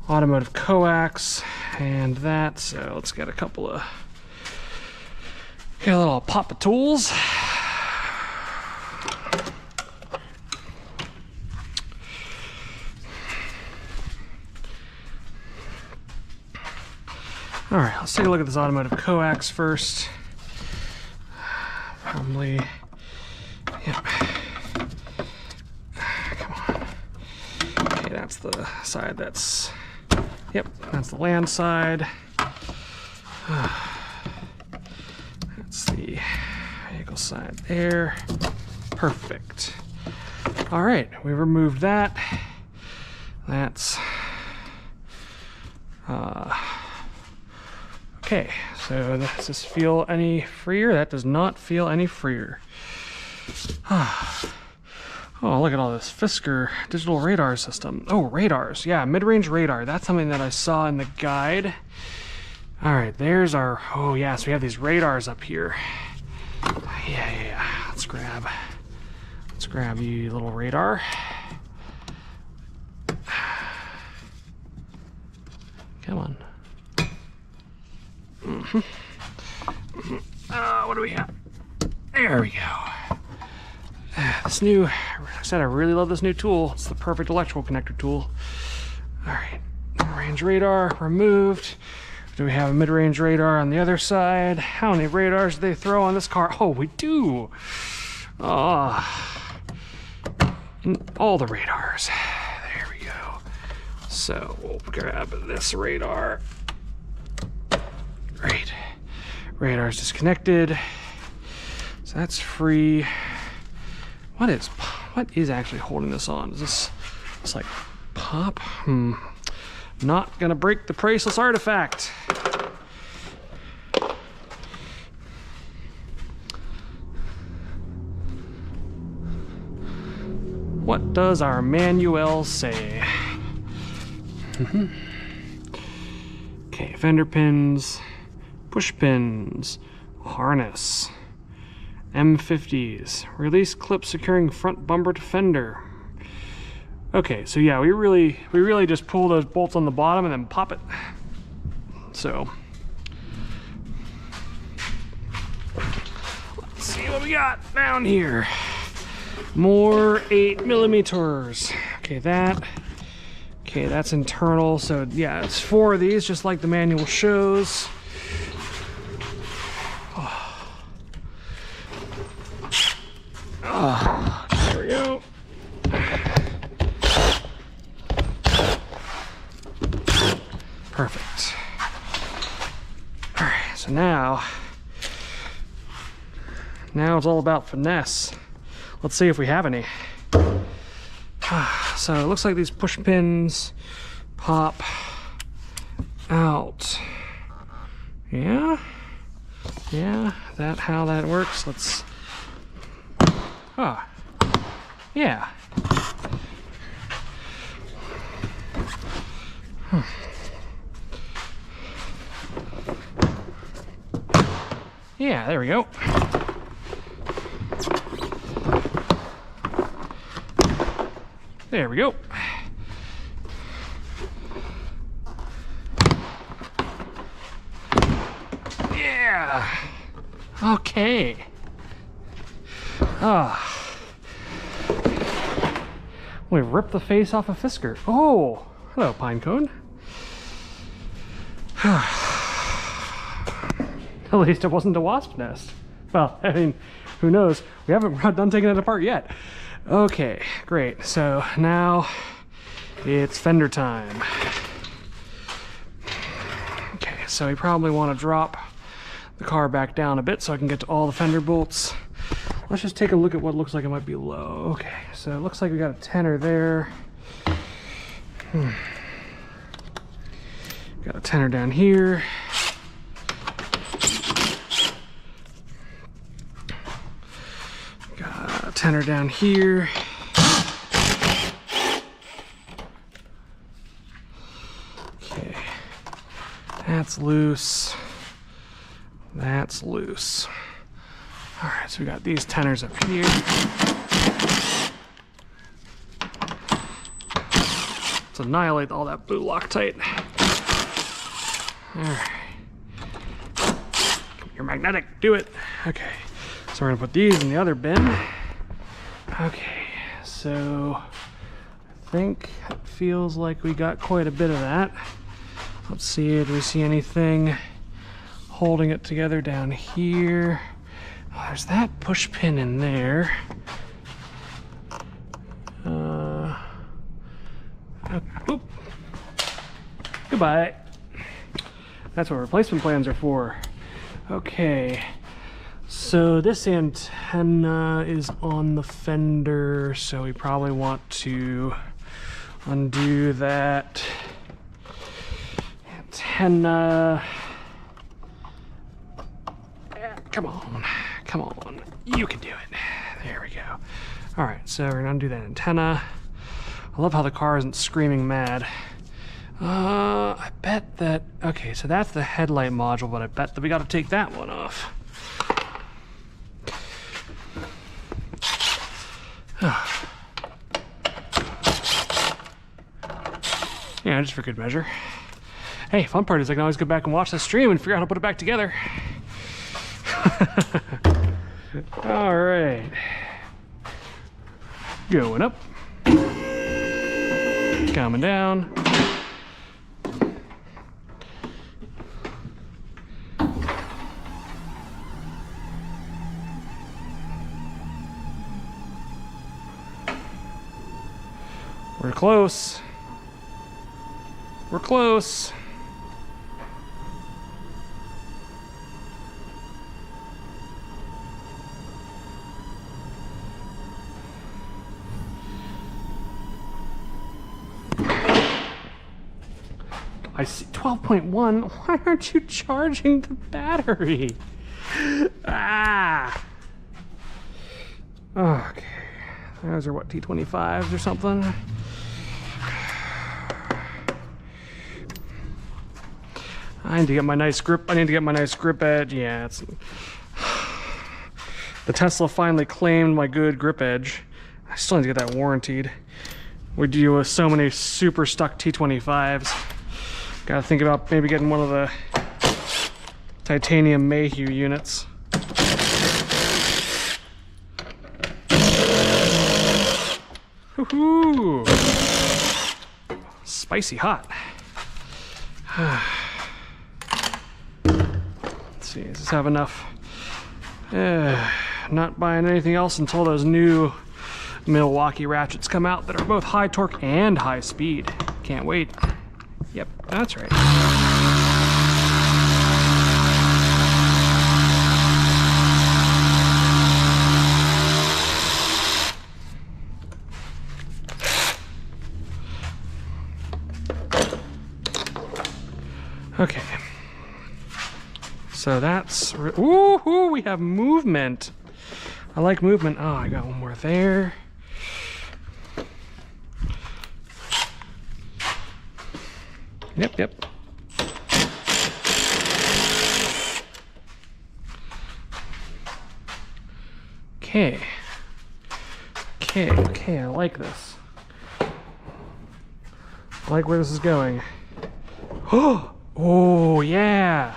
automotive coax and that. So let's get a couple of, get a little pop of tools. All right, let's take a look at this automotive coax first. Probably, yep. Come on. Okay, that's the side that's, yep, that's the land side. That's the vehicle side there. Perfect. All right, we removed that. That's, okay, so does this feel any freer? That does not feel any freer. Oh, look at all this Fisker digital radar system. Oh, radars. Yeah, mid-range radar. That's something that I saw in the guide. All right, there's our, oh yeah, so we have these radars up here. Yeah. Let's grab you, little radar. Come on. What do we have? There we go. This new, like I said, I really love this new tool. It's the perfect electrical connector tool. All right, mid-range radar removed. Do we have a mid-range radar on the other side? How many radars do they throw on this car? Oh, we do. All the radars. There we go. So we'll grab this radar. Great. Radar's disconnected. So that's free. What is actually holding this on? Is this like top. Not gonna break the priceless artifact. What does our manual say? Okay, fender pins, push pins, harness, M50s, release clip securing front bumper to fender. Okay, so yeah, we really just pull those bolts on the bottom and then pop it. So let's see what we got down here. More 8mm. Okay, that's internal. So yeah, it's 4 of these, just like the manual shows. There we go. Perfect. All right, so now it's all about finesse. Let's see if we have any. So it looks like these push pins pop out. Yeah, how that works. Let's. Yeah. Yeah, there we go. There we go. Yeah. Okay. We've ripped the face off a Fisker. Oh, hello, Pinecone. At least it wasn't a wasp nest. Well, I mean, who knows? We're not done taking it apart yet. Okay, great. So now it's fender time. Okay, so we probably want to drop the car back down a bit so I can get to all the fender bolts. Let's just take a look at what looks like it might be low. Okay, so it looks like we got a tenor there. Got a tenor down here. Got a tenor down here. Okay, that's loose. That's loose. All right, so we got these tenors up here. Let's annihilate all that blue Loctite. All right. You're magnetic, do it. Okay, so we're gonna put these in the other bin. Okay, so I think it feels like we got quite a bit of that. Let's see, do we see anything holding it together down here? Oh, there's that push pin in there. Oop. Goodbye. That's what replacement plans are for. Okay, so this antenna is on the fender, so we probably want to undo that antenna. Come on, come on, you can do it. There we go. All right, so we're gonna undo that antenna. I love how the car isn't screaming mad. I bet that, okay, so that's the headlight module, but I bet that we gotta take that one off. Yeah, just for good measure. Hey, fun part is I can always go back and watch the stream and figure out how to put it back together. All right. Going up. Coming down. We're close. We're close. I see 12.1. Why aren't you charging the battery? Ah. Okay. Those are what, T25s or something? I need to get my nice grip. I need to get my nice grip edge. Yeah, it's the Tesla finally claimed my good grip edge. I still need to get that warranted. We deal with so many super stuck T25s. Gotta think about maybe getting one of the titanium Mayhew units. Woohoo! Spicy hot. Let's see, does this have enough? Not buying anything else until those new Milwaukee ratchets come out that are both high torque and high speed. Can't wait. Yep, that's right. Okay. So that's, ooh, we have movement. I like movement. Oh, I got one more there. Yep. Okay, I like this. I like where this is going. Oh, yeah.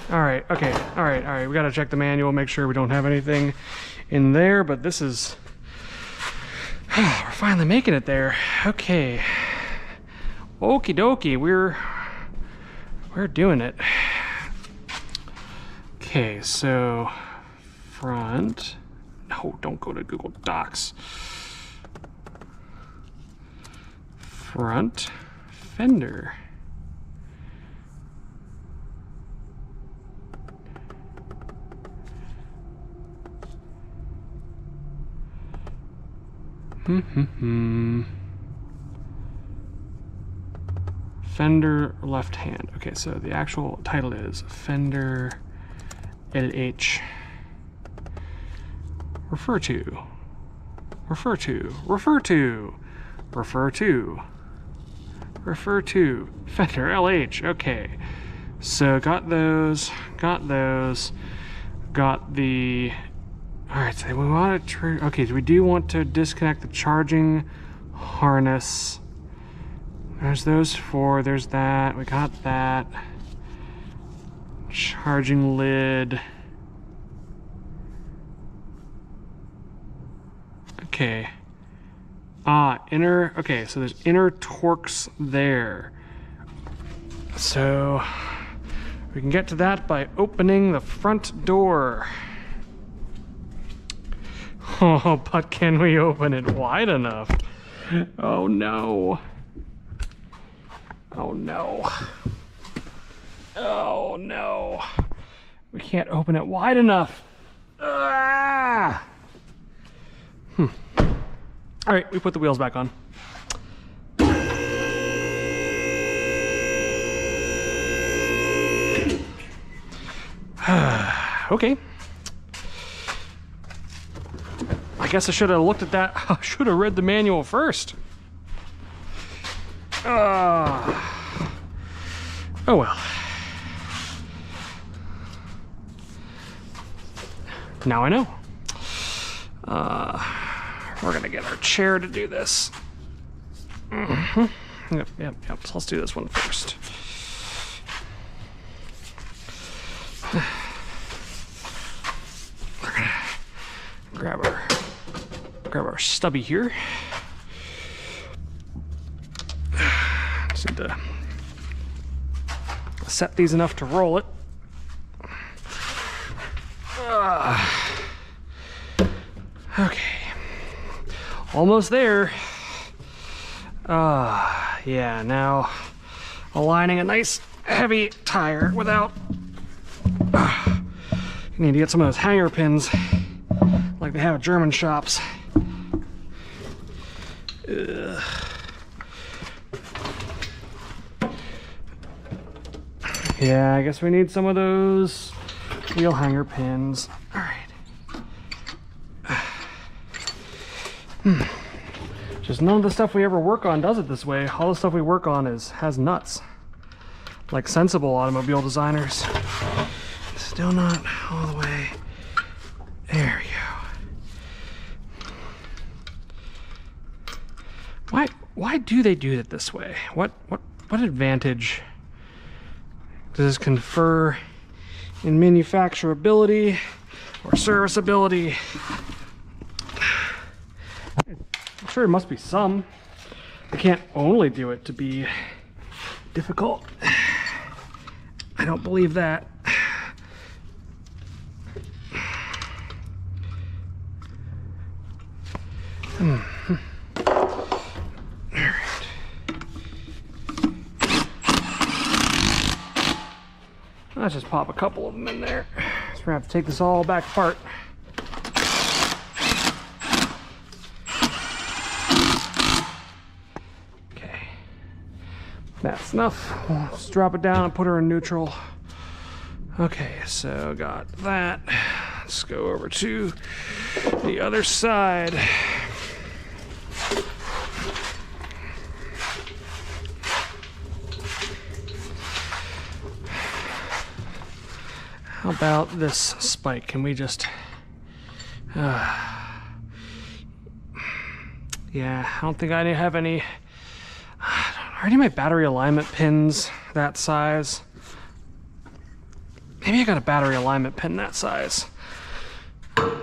All right, okay, all right. We gotta check the manual, make sure we don't have anything in there, but this is, we're finally making it there. Okay. Okie dokie, we're doing it. Okay, so front. No, don't go to Google Docs. Front fender. Fender left hand. Okay, so the actual title is Fender LH. Refer to Fender LH. Okay, so got those, got the, all right, so we want to, okay, so we do want to disconnect the charging harness. There's those four, there's that, we got that. Charging lid. Okay. Okay, so there's inner Torx there. So we can get to that by opening the front door. Oh, but can we open it wide enough? Oh no. Oh no. Oh no. We can't open it wide enough. Ah! All right, we put the wheels back on. Okay. I guess I should have looked at that. I should have read the manual first. Oh well. Now I know. We're gonna get our chair to do this. Yep. So let's do this one first. We're gonna grab our stubby here. Just need to set these enough to roll it. Okay. Almost there. Yeah, now aligning a nice heavy tire without, you need to get some of those hanger pins like they have at German shops. Yeah, I guess we need some of those wheel hanger pins. All right. Just none of the stuff we ever work on does it this way. All the stuff we work on has nuts. Like sensible automobile designers. Still not all the way. There we go. Why do they do it this way? What advantage does this confer in manufacturability or serviceability? I'm sure it must be some. They can't only do it to be difficult. I don't believe that. Let's just pop a couple of them in there. So we're gonna have to take this all back apart. Okay, that's enough. We'll just drop it down and put her in neutral. Okay, so got that. Let's go over to the other side. How about this spike? Can we just... yeah, I don't think I have any... Are any of my battery alignment pins that size? Maybe I got a battery alignment pin that size. I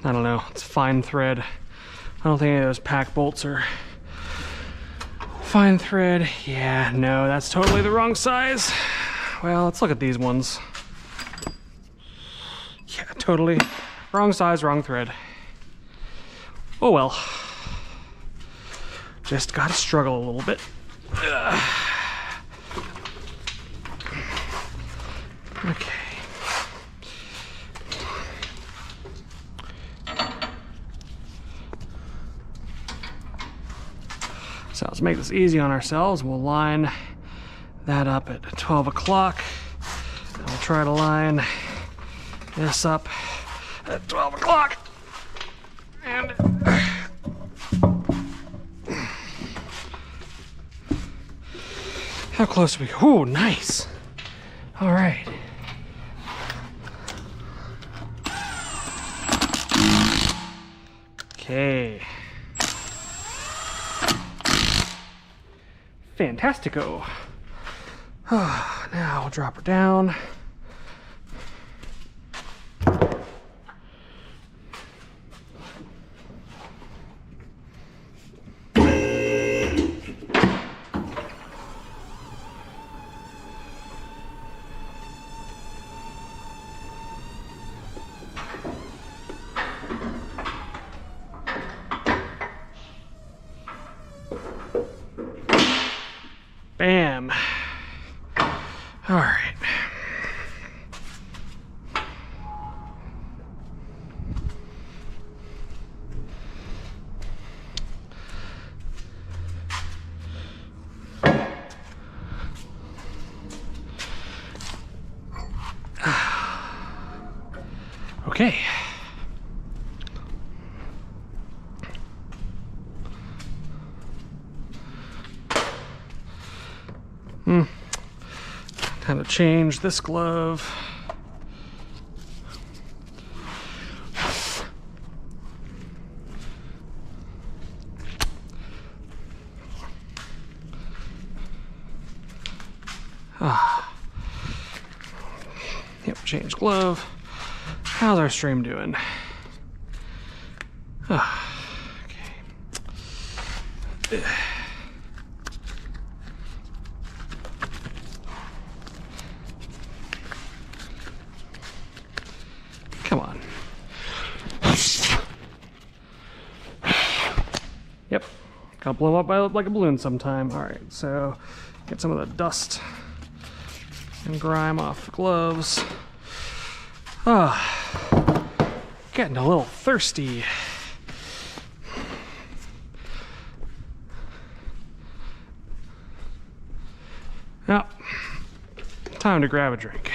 don't know. It's fine thread. I don't think any of those pack bolts are fine thread. Yeah, no, that's totally the wrong size. Well, let's look at these ones. Yeah, totally. Wrong size, wrong thread. Oh well. Just gotta struggle a little bit. Okay. So let's make this easy on ourselves. We'll line that up at 12 o'clock. I'll try to line this up at 12 o'clock. And how close are we? Oh, nice. All right. Okay. Fantastico. Now we'll drop her down. Bam. All right. Okay. Time to change this glove. Yep, change glove. How's our stream doing? Okay. Come on. Yep. Gotta blow up like a balloon sometime. All right, so get some of the dust and grime off the gloves. Getting a little thirsty. Now, time to grab a drink.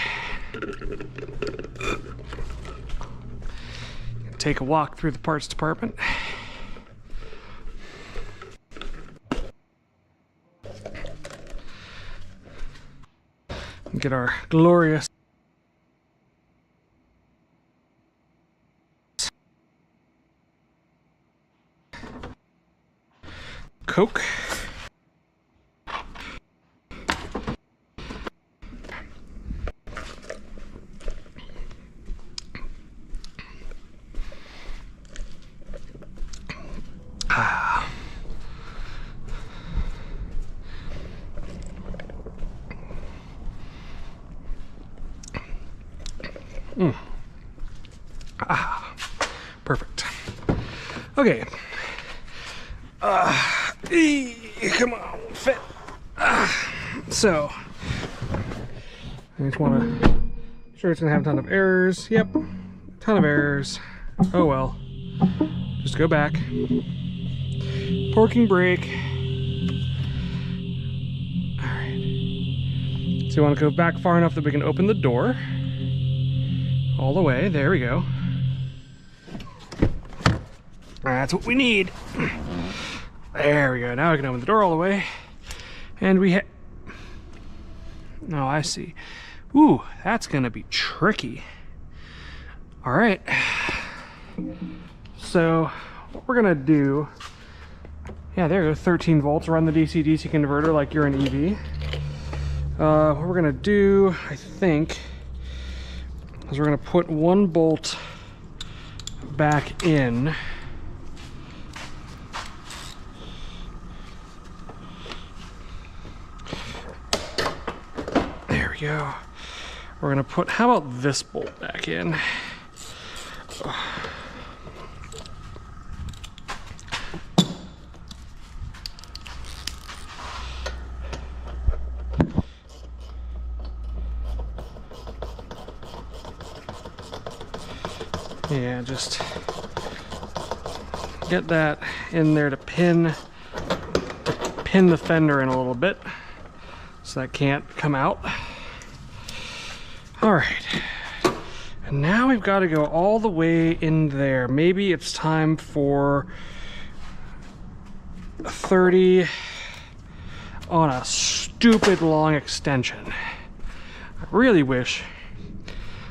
Take a walk through the parts department. Get our glorious Coke. Perfect. Okay. Come on, fit. So, I just want to make sure it's going to have a ton of errors. Yep, ton of errors. Oh well. Just go back. Parking brake. Alright. So you want to go back far enough that we can open the door. All the way. There we go. That's what we need. There we go. Now we can open the door all the way. And we oh, I see. Ooh, that's gonna be tricky. All right. So what we're gonna do, yeah, there you go, 13 volts, run the DC-DC converter like you're an EV. What we're gonna do, I think, is we're gonna put one bolt back in. There we go. We're gonna put, how about this bolt back in? Yeah, just get that in there to pin the fender in a little bit so that can't come out. All right, and now we've got to go all the way in there. Maybe it's time for a 30 on a stupid long extension. I really wish,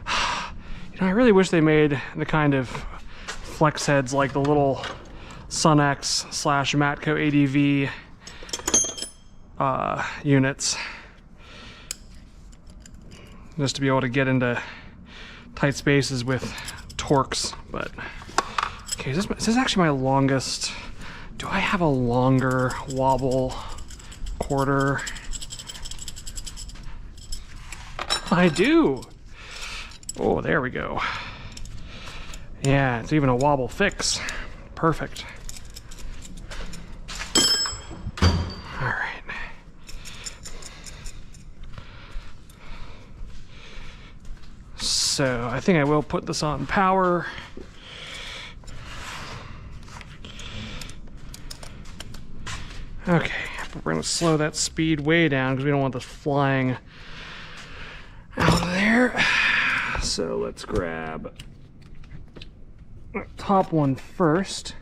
I really wish they made the kind of flex heads like the little SunX / Matco ADV units, just to be able to get into tight spaces with torques. But okay, is this actually my longest? Do I have a longer wobble quarter? I do. Oh, there we go. Yeah, it's even a wobble fix. Perfect. All right. So I think I will put this on power. Okay, we're gonna slow that speed way down because we don't want this flying out of there. So let's grab the top one first.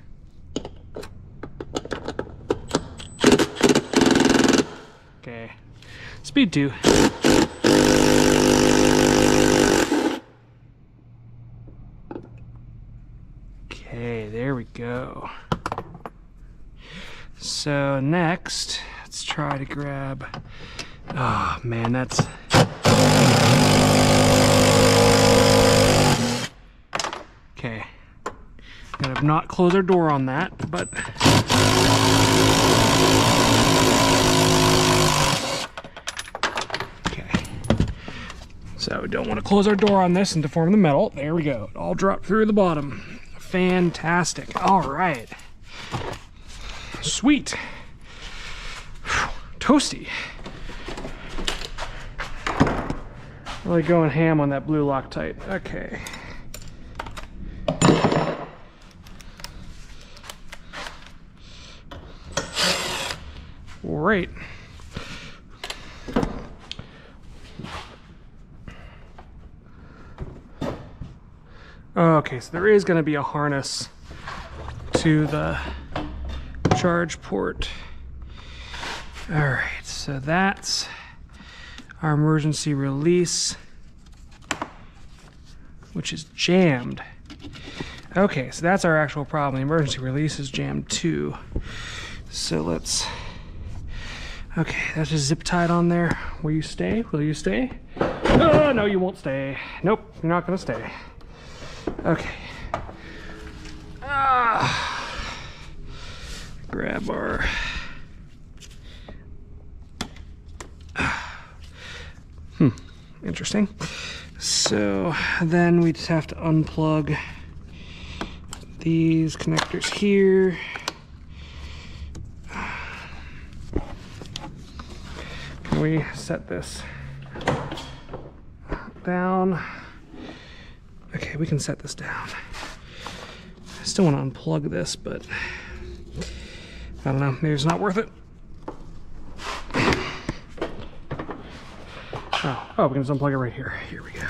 Okay, speed 2. Okay, there we go. So next, let's try to grab, oh man, that's, okay. Gotta not close our door on that, but okay. So we don't want to close our door on this and deform the metal. There we go. It all dropped through the bottom. Fantastic. All right. Sweet. Whew. Toasty. Really going ham on that blue Loctite. Okay. Great. Okay, so there is going to be a harness to the charge port. All right, so that's our emergency release, which is jammed. Okay, so that's our actual problem. The emergency release is jammed too. So let's, okay, that's just zip tied on there. Will you stay? Will you stay? Oh, no, you won't stay. Nope, you're not gonna stay. Okay. Grab our interesting. So then we just have to unplug these connectors here. Can we set this down? Okay, we can set this down. I still want to unplug this, but I don't know, maybe it's not worth it. Oh, we can just unplug it right here. Here we go.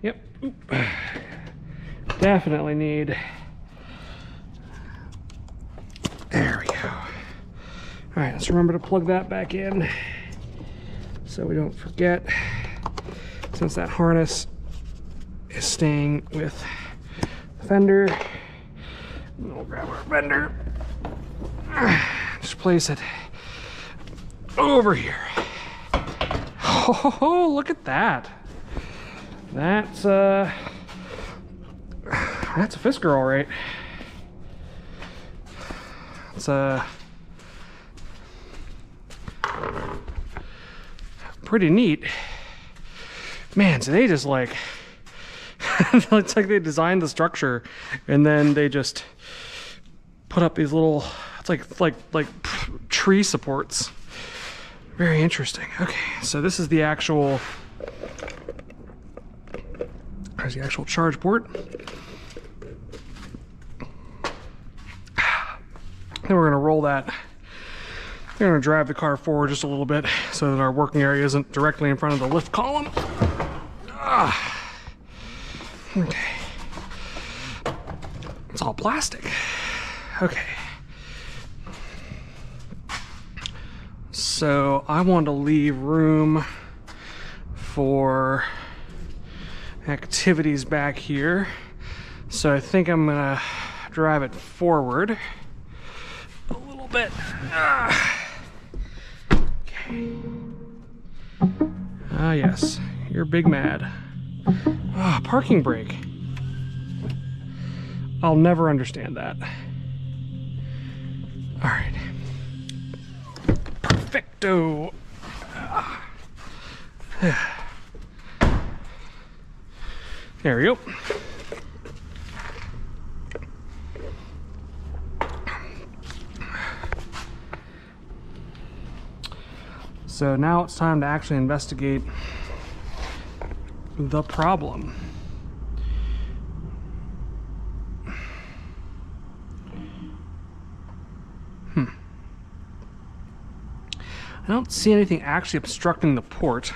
Yep. Oop. Definitely need. There we go. All right, let's remember to plug that back in so we don't forget, since that harness is staying with the fender. We'll grab our fender, just place it over here. Oh, look at that. That's a Fisker, all right. It's pretty neat. Man, so they just like, it's like they designed the structure and then they just put up these little, it's like tree supports. Very interesting. Okay, so this is the actual, there's the actual charge port. Then we're gonna roll that. We're gonna drive the car forward just a little bit so that our working area isn't directly in front of the lift column. Okay. It's all plastic. Okay. So I want to leave room for activities back here. So I think I'm gonna drive it forward a little bit. Okay. Ah, yes. You're big mad. Ah, parking brake. I'll never understand that. All right. Perfecto. There we go. So now it's time to actually investigate the problem. I don't see anything actually obstructing the port.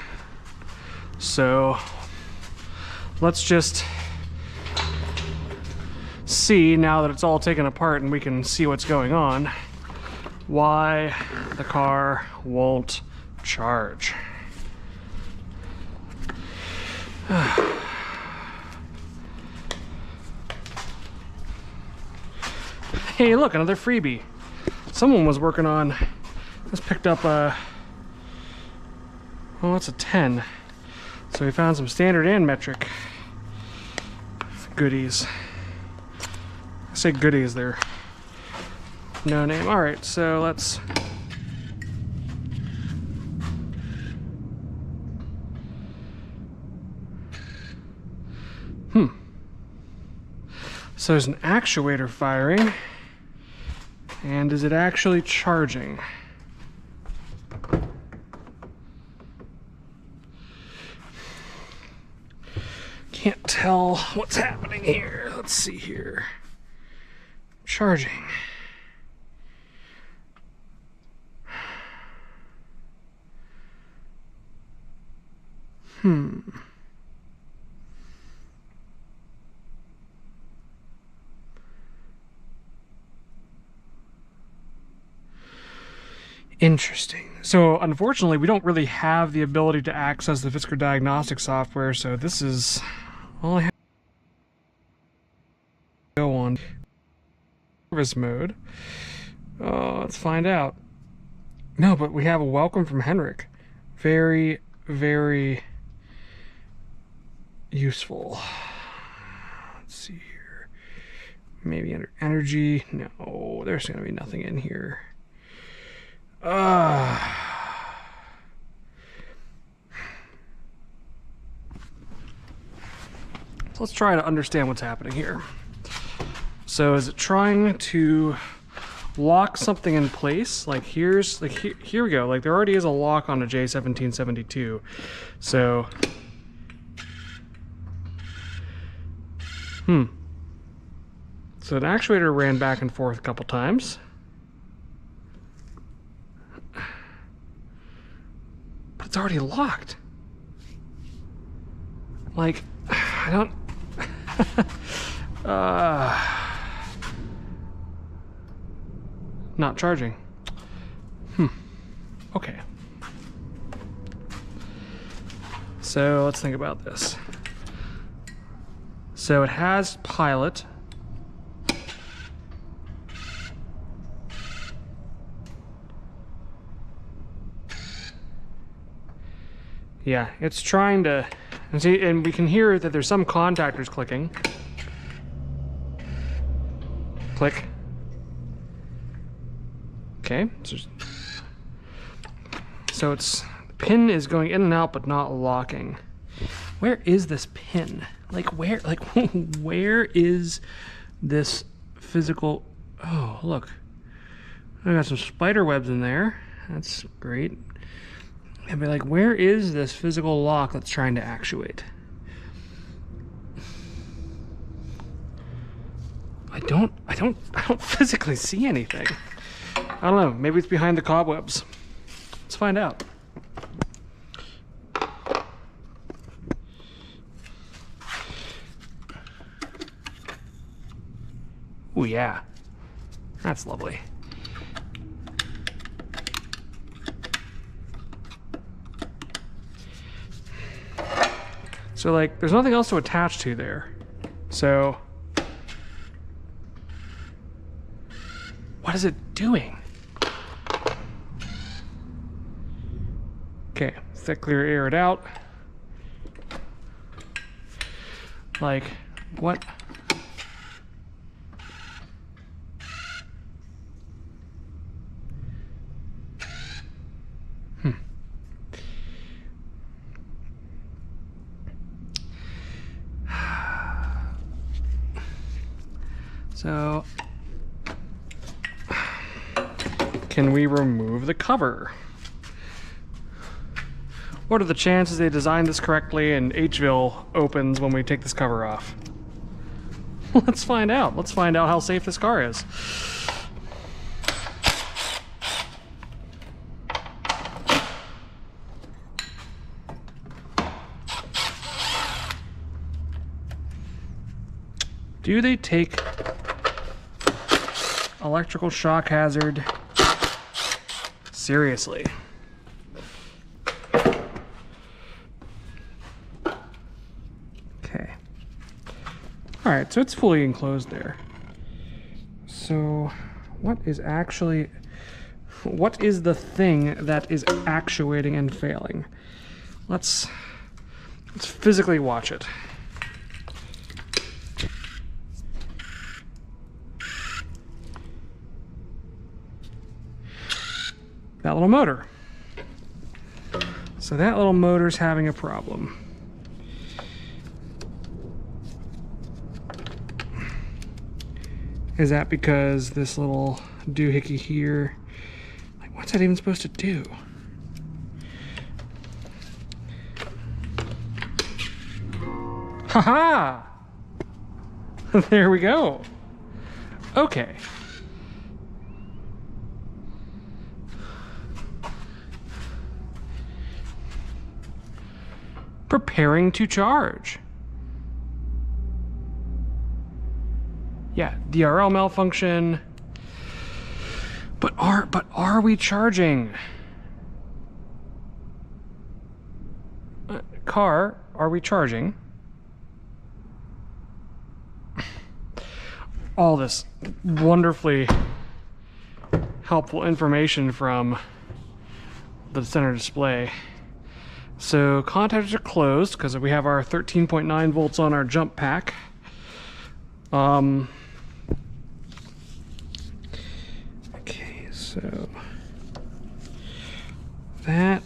So let's just see, now that it's all taken apart and we can see what's going on, why the car won't charge. Hey, look, another freebie. Someone was working on, just picked up a, well, that's a 10. So we found some standard and metric goodies. I say goodies, they're no name. All right, so let's, so there's an actuator firing, and is it actually charging? Can't tell what's happening here. Let's see here. Charging. Interesting. So unfortunately, we don't really have the ability to access the Fisker diagnostic software, so this is all I have to go on. Service mode. Let's find out. No, but we have a welcome from Henrik. Very, very useful. Let's see here. Maybe under energy. No, there's going to be nothing in here. So let's try to understand what's happening here. So is it trying to lock something in place? Like here we go. Like there already is a lock on a J1772. So so an actuator ran back and forth a couple times. But it's already locked. Like, I don't... Not charging. Okay. So let's think about this. So it has pilot. Yeah, it's trying to, and see, and we can hear that there's some contactors clicking. Click. Okay, so it's, the pin is going in and out but not locking. Where is this pin? Like where is this physical, oh look. I got some spider webs in there. That's great. I'd be like, where is this physical lock that's trying to actuate? I don't physically see anything. I don't know, maybe it's behind the cobwebs. Let's find out. Oh yeah, that's lovely. So like, there's nothing else to attach to there. So, what is it doing? Okay, let's let clear air it out. Like, what? So, can we remove the cover? What are the chances they designed this correctly and Hville opens when we take this cover off? Let's find out. Let's find out how safe this car is. Do they take electrical shock hazard seriously? Okay. All right, so it's fully enclosed there. So what is the thing that is actuating and failing? Let's physically watch it. That little motor. So that little motor's having a problem. Is that because this little doohickey here, like what's that even supposed to do? Haha! There we go. Okay. Preparing to charge. Yeah, DRL malfunction. But are we charging? Car, are we charging? All this wonderfully helpful information from the center display. So contactors are closed because we have our 13.9 volts on our jump pack. Okay, so that,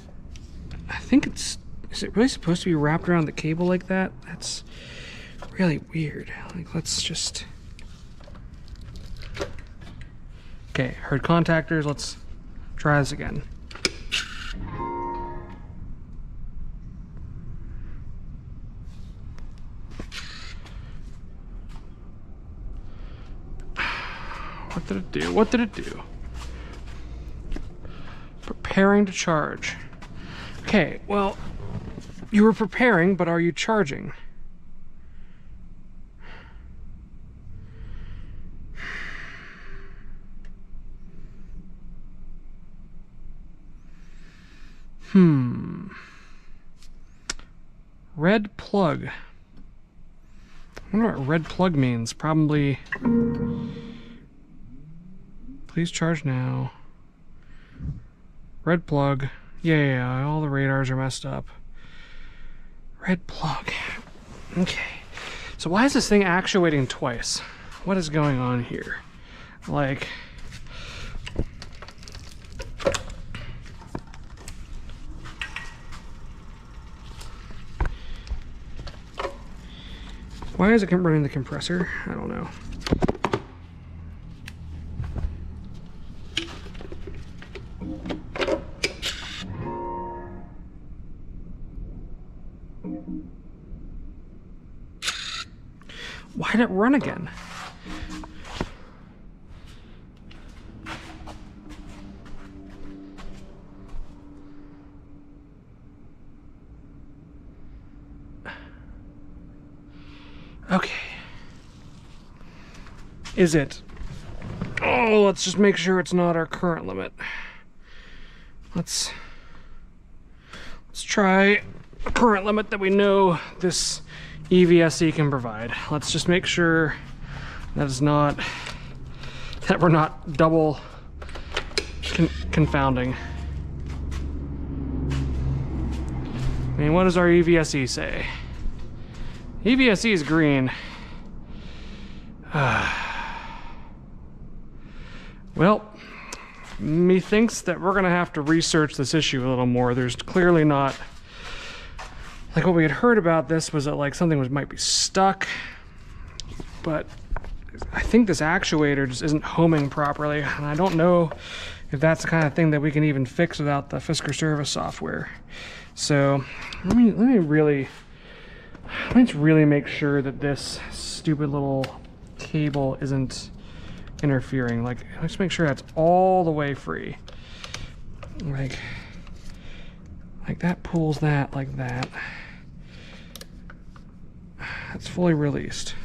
I think it's, is it really supposed to be wrapped around the cable like that? That's really weird. Like, let's just, okay, heard contactors, let's try this again. What did it do? What did it do? Preparing to charge. Okay, well, you were preparing, but are you charging? Red plug. I wonder what red plug means. Probably. Please charge now. Red plug. Yeah, all the radars are messed up. Red plug. Okay. So why is this thing actuating twice? What is going on here? Like, why is it running the compressor? I don't know. Why did it run again? Okay. Is it? Oh, let's just make sure it's not our current limit. Let's try a current limit that we know this EVSE can provide. Let's just make sure that is not, that we're not double confounding. I mean, what does our EVSE say? EVSE is green. Well, methinks that we're gonna have to research this issue a little more. There's clearly not, like, what we had heard about this was that like something might be stuck, but I think this actuator just isn't homing properly, and I don't know if that's the kind of thing that we can even fix without the Fisker service software. So let me really make sure that this stupid little cable isn't interfering. Like, let's make sure that's all the way free. Like that pulls that like that. It's fully released.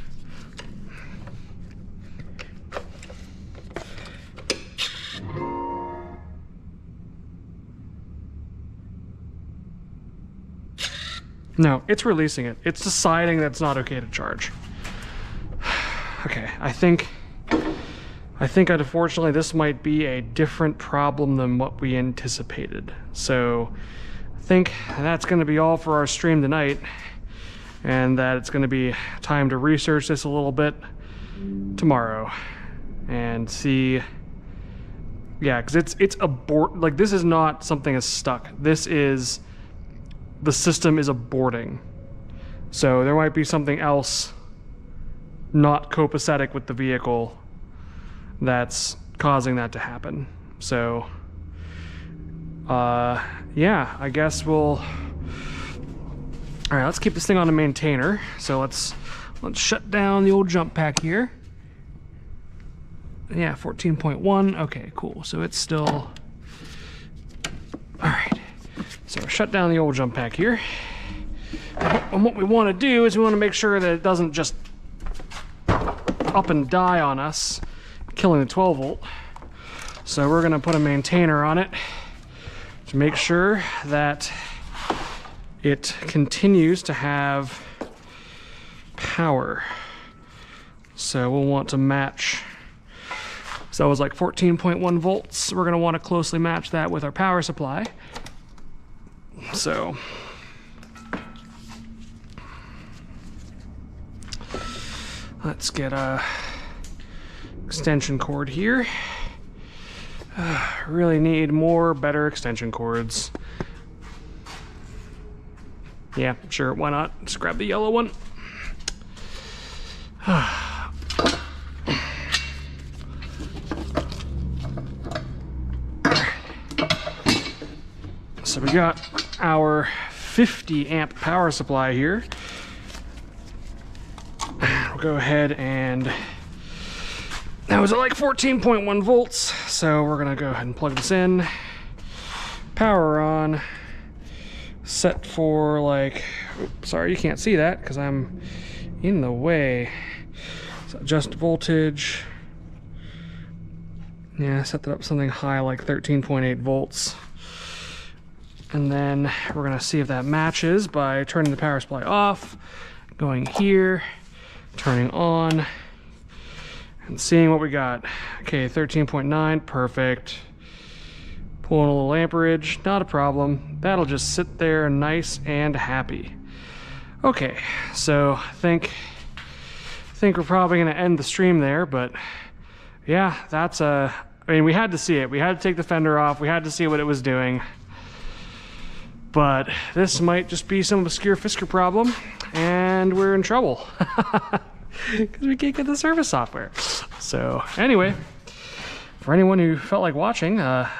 No, it's releasing it. It's deciding that it's not okay to charge. Okay, I think unfortunately this might be a different problem than what we anticipated. So I think that's going to be all for our stream tonight, and that it's going to be time to research this a little bit tomorrow and see. Yeah, because it's abort. Like, this is not something that's stuck. This is, the system is aborting. So there might be something else not copacetic with the vehicle that's causing that to happen. So yeah, I guess we'll, all right, let's keep this thing on a maintainer. So let's shut down the old jump pack here. Yeah, 14.1. Okay, cool. So it's still, all right. So shut down the old jump pack here. And what we want to do is we want to make sure that it doesn't just up and die on us, killing the 12 volt. So we're going to put a maintainer on it to make sure that it continues to have power. So we'll want to match. So it was like 14.1 volts. We're going to want to closely match that with our power supply. So let's get a extension cord here. Really need more better extension cords. Yeah, sure, why not? Just grab the yellow one. So we got our 50 amp power supply here. We'll go ahead and that was at like 14.1 volts. So we're gonna go ahead and plug this in. Power on. Set for like, oops, sorry, you can't see that because I'm in the way. So adjust voltage. Yeah, set that up something high like 13.8 volts. And then we're gonna see if that matches by turning the power supply off, going here, turning on, and seeing what we got. Okay, 13.9, perfect. Pulling a little amperage, not a problem. That'll just sit there nice and happy. Okay, so I think we're probably gonna end the stream there, but yeah, that's I mean, we had to see it. We had to take the fender off. We had to see what it was doing. But this might just be some obscure Fisker problem, and we're in trouble because we can't get the service software. So anyway, for anyone who felt like watching,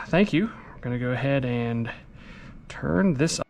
thank you. We're gonna go ahead and turn this